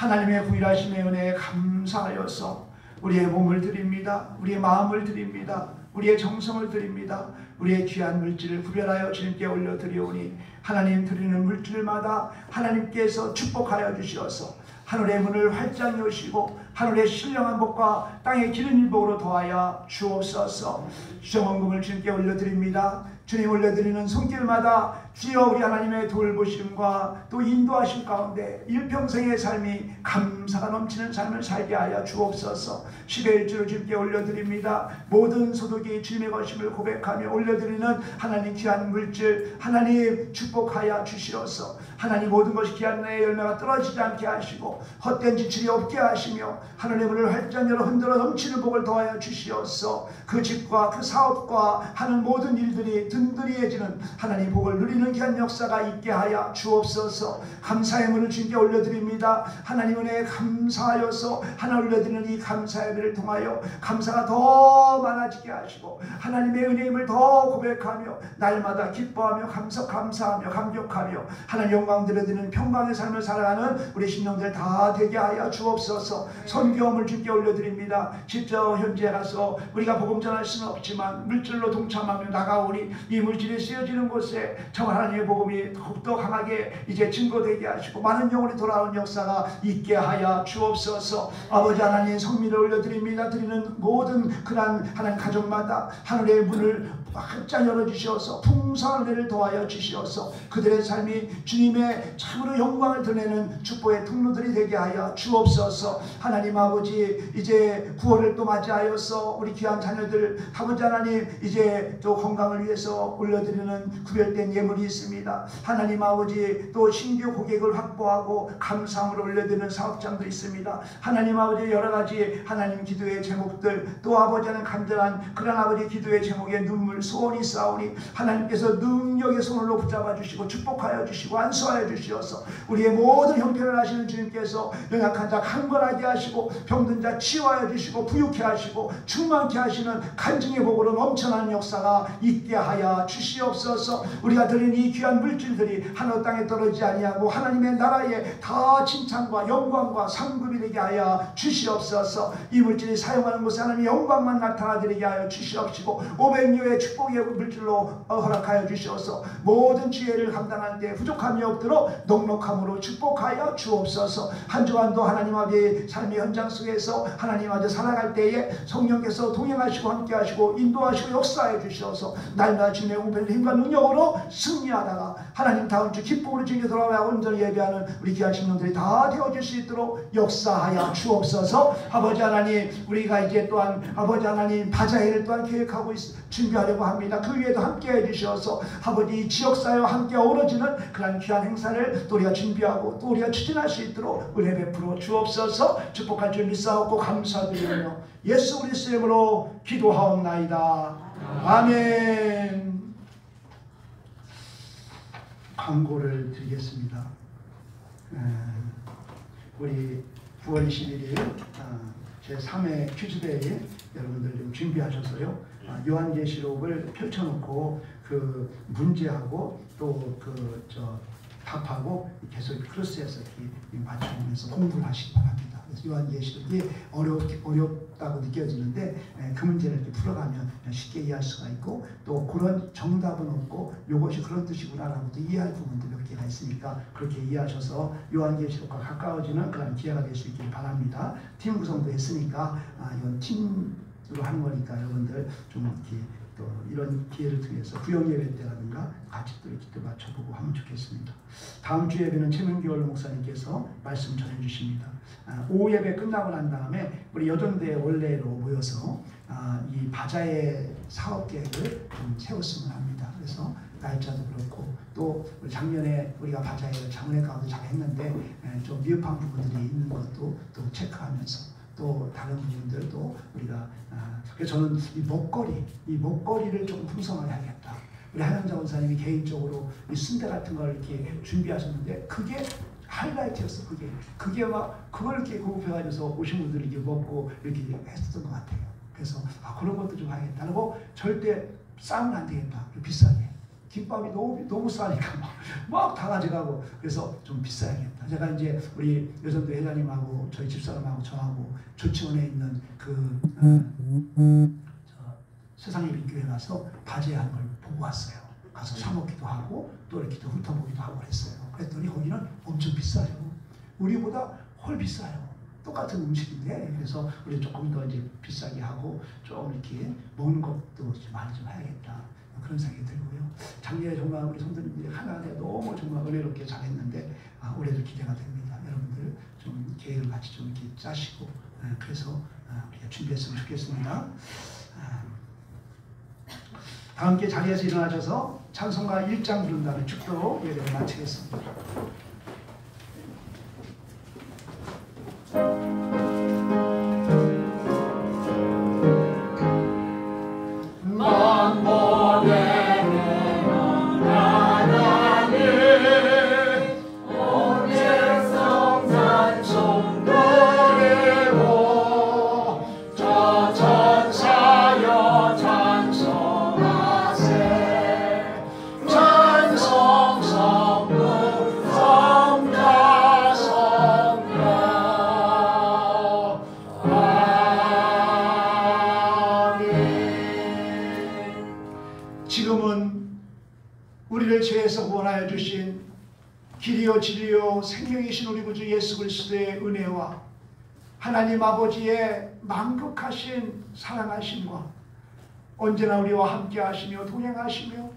하나님의 구일하심의 은혜에 감사하여서 우리의 몸을 드립니다. 우리의 마음을 드립니다. 우리의 정성을 드립니다. 우리의 귀한 물질을 구별하여 주님께 올려드리오니 하나님 드리는 물질마다 하나님께서 축복하여 주시어서 하늘의 문을 활짝 여시고 하늘의 신령한 복과 땅의 기른 일복으로 더하여 주옵소서. 주정원금을 주님께 올려드립니다. 주님 올려드리는 손길마다 주여 우리 하나님의 돌보심과 또 인도하심 가운데 일평생의 삶이 감사가 넘치는 삶을 살게 하여 주옵소서. 10의 1주를 주님께 올려드립니다. 모든 소득이 주님의 것임을 고백하며 올려드리는 하나님 귀한 물질 하나님 축복하여 주시옵소서. 하나님 모든 것이 귀한 내 열매가 떨어지지 않게 하시고 헛된 지출이 없게 하시며 하늘의 문을 활짝 열어 흔들어 넘치는 복을 더하여 주시옵소서. 그 집과 그 사업과 하는 모든 일들이 든든해지는 하나님 복을 누리는 귀한 역사가 있게 하여 주옵소서. 감사의 문을 주님께 올려드립니다. 하나님 은혜에 감사하여서 하나 올려드리는 이 감사의 예배를 통하여 감사가 더 많아지게 하시고 하나님의 은혜임을 더 고백하며 날마다 기뻐하며 감사하며 감격하며 하나님 영광 드려드리는 평강의 삶을 살아가는 우리 신령들 다 되게 하여 주옵소서. 선교함을 주님께 올려드립니다. 직접 현지에 가서 우리가 복음 전할 수는 없지만 물질로 동참하며 나가오니 이 물질이 쓰여지는 곳에 정말 하나님의 복음이 더욱더 강하게 이제 증거되게 하시고 많은 영혼이 돌아온 역사가 있게 하여 주옵소서. 아버지 하나님 성민을 올려드립니다. 드리는 모든 그런 하나님 가족마다 하늘의 문을 활짝 열어주시어서 풍성한 은혜를 더하여 주시어서 그들의 삶이 주님의 참으로 영광을 드러내는 축복의 통로들이 되게 하여 주옵소서. 하나님 아버지 이제 9월을 또 맞이하여서 우리 귀한 자녀들 아버지 하나님 이제 또 건강을 위해서 올려드리는 구별된 예물이 있습니다. 하나님 아버지 또 신규 고객을 확보하고 감사함을 올려드리는 사업장도 있습니다. 하나님 아버지 여러가지 하나님 기도의 제목들 또 아버지는 간절한 그런 아버지 기도의 제목에 눈물 소원이 있사오니 하나님께서 능력의 손으로 붙잡아 주시고 축복하여 주시고 안수하여 주시어서 우리의 모든 형편을 하시는 주님께서 연약한 자 강건하게 하시고 병든 자 치유하여 주시고 부유케 하시고 충만케 하시는 간증의 복으로 넘쳐나는 역사가 있게 하여 주시옵소서. 우리가 드린 이 귀한 물질들이 하늘 땅에 떨어지지 아니하고 하나님의 나라에 다 칭찬과 영광과 상급이 되게 하여 주시옵소서. 이 물질이 사용하는 곳에 하나님의 영광만 나타나드리게 하여 주시옵시고 500류의 축복의 물질로 허락하여 주시옵소서. 모든 지혜를 감당할 때 부족함이 없도록 넉넉함으로 축복하여 주옵소서. 한 주간도 하나님 아버지의 삶의 현장 속에서 하나님 아버지 살아갈 때에 성령께서 동행하시고 함께하시고 인도하시고 역사해 주시옵소서. 날마다 주님의 우편의 힘과 능력으로 승리하다가 하나님 다음 주 기쁨으로 주님께 돌아와 온전히 예배하는 우리 귀한 신령들이 다 되어질 수 있도록 역사하여 주옵소서. 아버지 하나님 우리가 이제 또한 아버지 하나님 바자회를 또한 계획하고 준비하려고 합니다. 그 위에도 함께해 주셔서 아버지 지역사회와 함께 어우러지는 그런 귀한 행사를 또 우리가 준비하고 또 우리가 추진할 수 있도록 은혜 베풀어 주옵소서. 축복할 줄 믿사옵고 감사드리며 예수 그리스도의 이름으로 기도하옵나이다. 아멘. 광고를 드리겠습니다. 우리 9월 21일 제3회 퀴즈데이 여러분들 좀 준비하셔서요. 요한계시록을 펼쳐놓고 그 문제하고 또 그 답하고 계속 크로스해서 맞춰보면서 공부를 하시기 바랍니다. 그래서 요한계시록이 어렵다고 느껴지는데 그 문제를 이렇게 풀어가면 쉽게 이해할 수가 있고 또 그런 정답은 없고 이것이 그런 뜻이구나라고 또 이해할 부분도 몇 개가 있으니까 그렇게 이해하셔서 요한계시록과 가까워지는 그런 기회가 될 수 있길 바랍니다. 팀 구성도 했으니까 이건 팀으로 하는 거니까 여러분들 좀 이렇게 또 이런 기회를 통해서 구역 예배 때라든가 같이 또 이렇게 또 맞춰보고 하면 좋겠습니다. 다음 주 예배는 최민규 원로 목사님께서 말씀 전해주십니다. 오후 예배 끝나고 난 다음에 우리 여전대 원래로 모여서 이 바자회 사업 계획을 좀 세웠으면 합니다. 그래서 날짜도 그렇고 또 작년에 우리가 바자회를 장례 가운데 잘 했는데 좀 미흡한 부분들이 있는 것도 또 체크하면서 또 다른 부분들도 우리가 그래서 저는 이 먹거리를 좀 풍성하게 하겠다. 우리 한영자 원사님이 개인적으로 이 순대 같은 걸 이렇게 준비하셨는데 그게 하이라이트였어. 그게 막 그걸 이렇게 고급해가지고서 오신 분들이 이렇게 먹고 이렇게 했었던 것 같아요. 그래서 그런 것도 좀 하겠다. 그리고 절대 싸면 안 되겠다. 비싸게. 김밥이 너무 싸니까 막 다 가져가고 그래서 좀 비싸야겠다. 제가 이제 우리 여전도 회장님하고 저희 집사람하고 저하고 조치원에 있는 세상의 빛교회 가서 바제한 걸 보고 왔어요. 가서 사 먹기도 하고 또 이렇게 훑어보기도 하고 그랬어요. 그랬더니 거기는 엄청 비싸요. 우리보다 훨 비싸요. 똑같은 음식인데 그래서 우리 조금 더 이제 비싸게 하고 좀 이렇게 먹는 것도 많이 좀 해야겠다 그런 생각이 들고요. 작년에 정말 우리 성도님들이 하나하나 너무 정말 은혜롭게 잘했는데 올해도 기대가 됩니다. 여러분들 좀 계획을 같이 좀 이렇게 짜시고 그래서 우리가 준비했으면 좋겠습니다. 다 함께 자리에서 일어나셔서 찬송가 1장 부른 다음에 축도로 예배를 마치겠습니다. 길이요 진리요 생명이신 우리 구주 예수 그리스도의 은혜와 하나님 아버지의 만극하신 사랑하심과 언제나 우리와 함께 하시며 동행하시며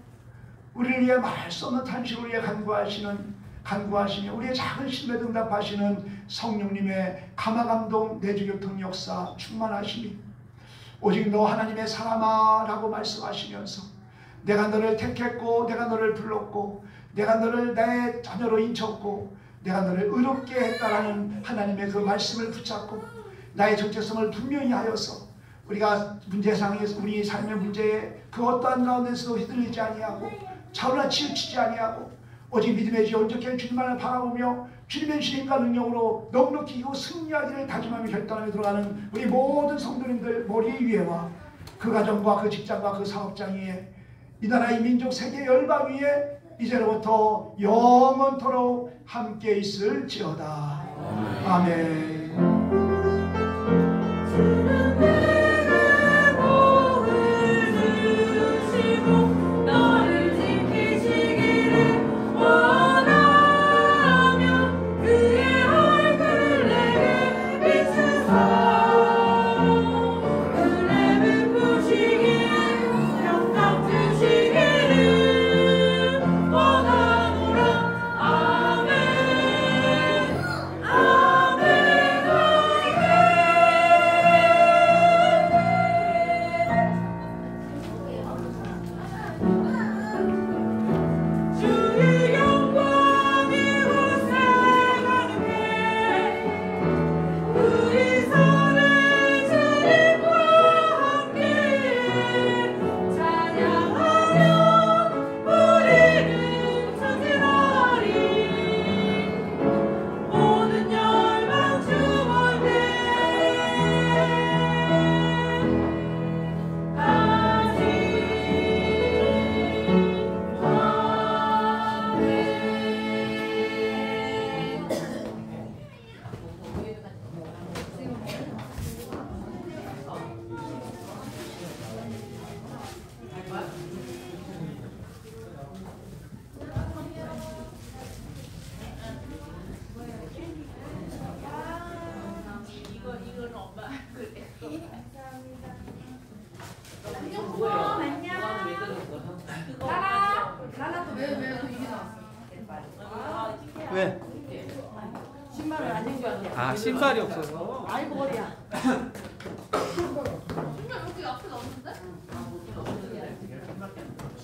우리를 위해 말 수 없는 탄식을 위해 간구하시며 우리의 작은 심에 응답하시는 성령님의 감화감동 내주교통 역사 충만하시니 오직 너 하나님의 사람아 라고 말씀하시면서 내가 너를 택했고 내가 너를 불렀고 내가 너를 내 자녀로 인쳤고 내가 너를 의롭게 했다라는 하나님의 그 말씀을 붙잡고 나의 정체성을 분명히 하여서 우리가 문제상에서 우리 삶의 문제에 그 어떠한 가운데서도 휘둘리지 아니하고 차오르나 치우치지 아니하고 오직 믿음의 주 온전케 주님만을 바라보며 주님의 주님과 능력으로 넉넉히 이기고 승리하기를 다짐하며 결단하며 들어가는 우리 모든 성도님들 머리 위에와 그 가정과 그 직장과 그 사업장 위에 이 나라 이 민족 세계 열방 위에 이제로부터 영원토록 함께 있을지어다. 아멘. 왜? 신발을 안 챙겨왔네. 아, 신발이 없어서. 아이고 머리야. 신발 여기 앞에 나오는데?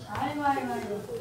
아이고. 아이고.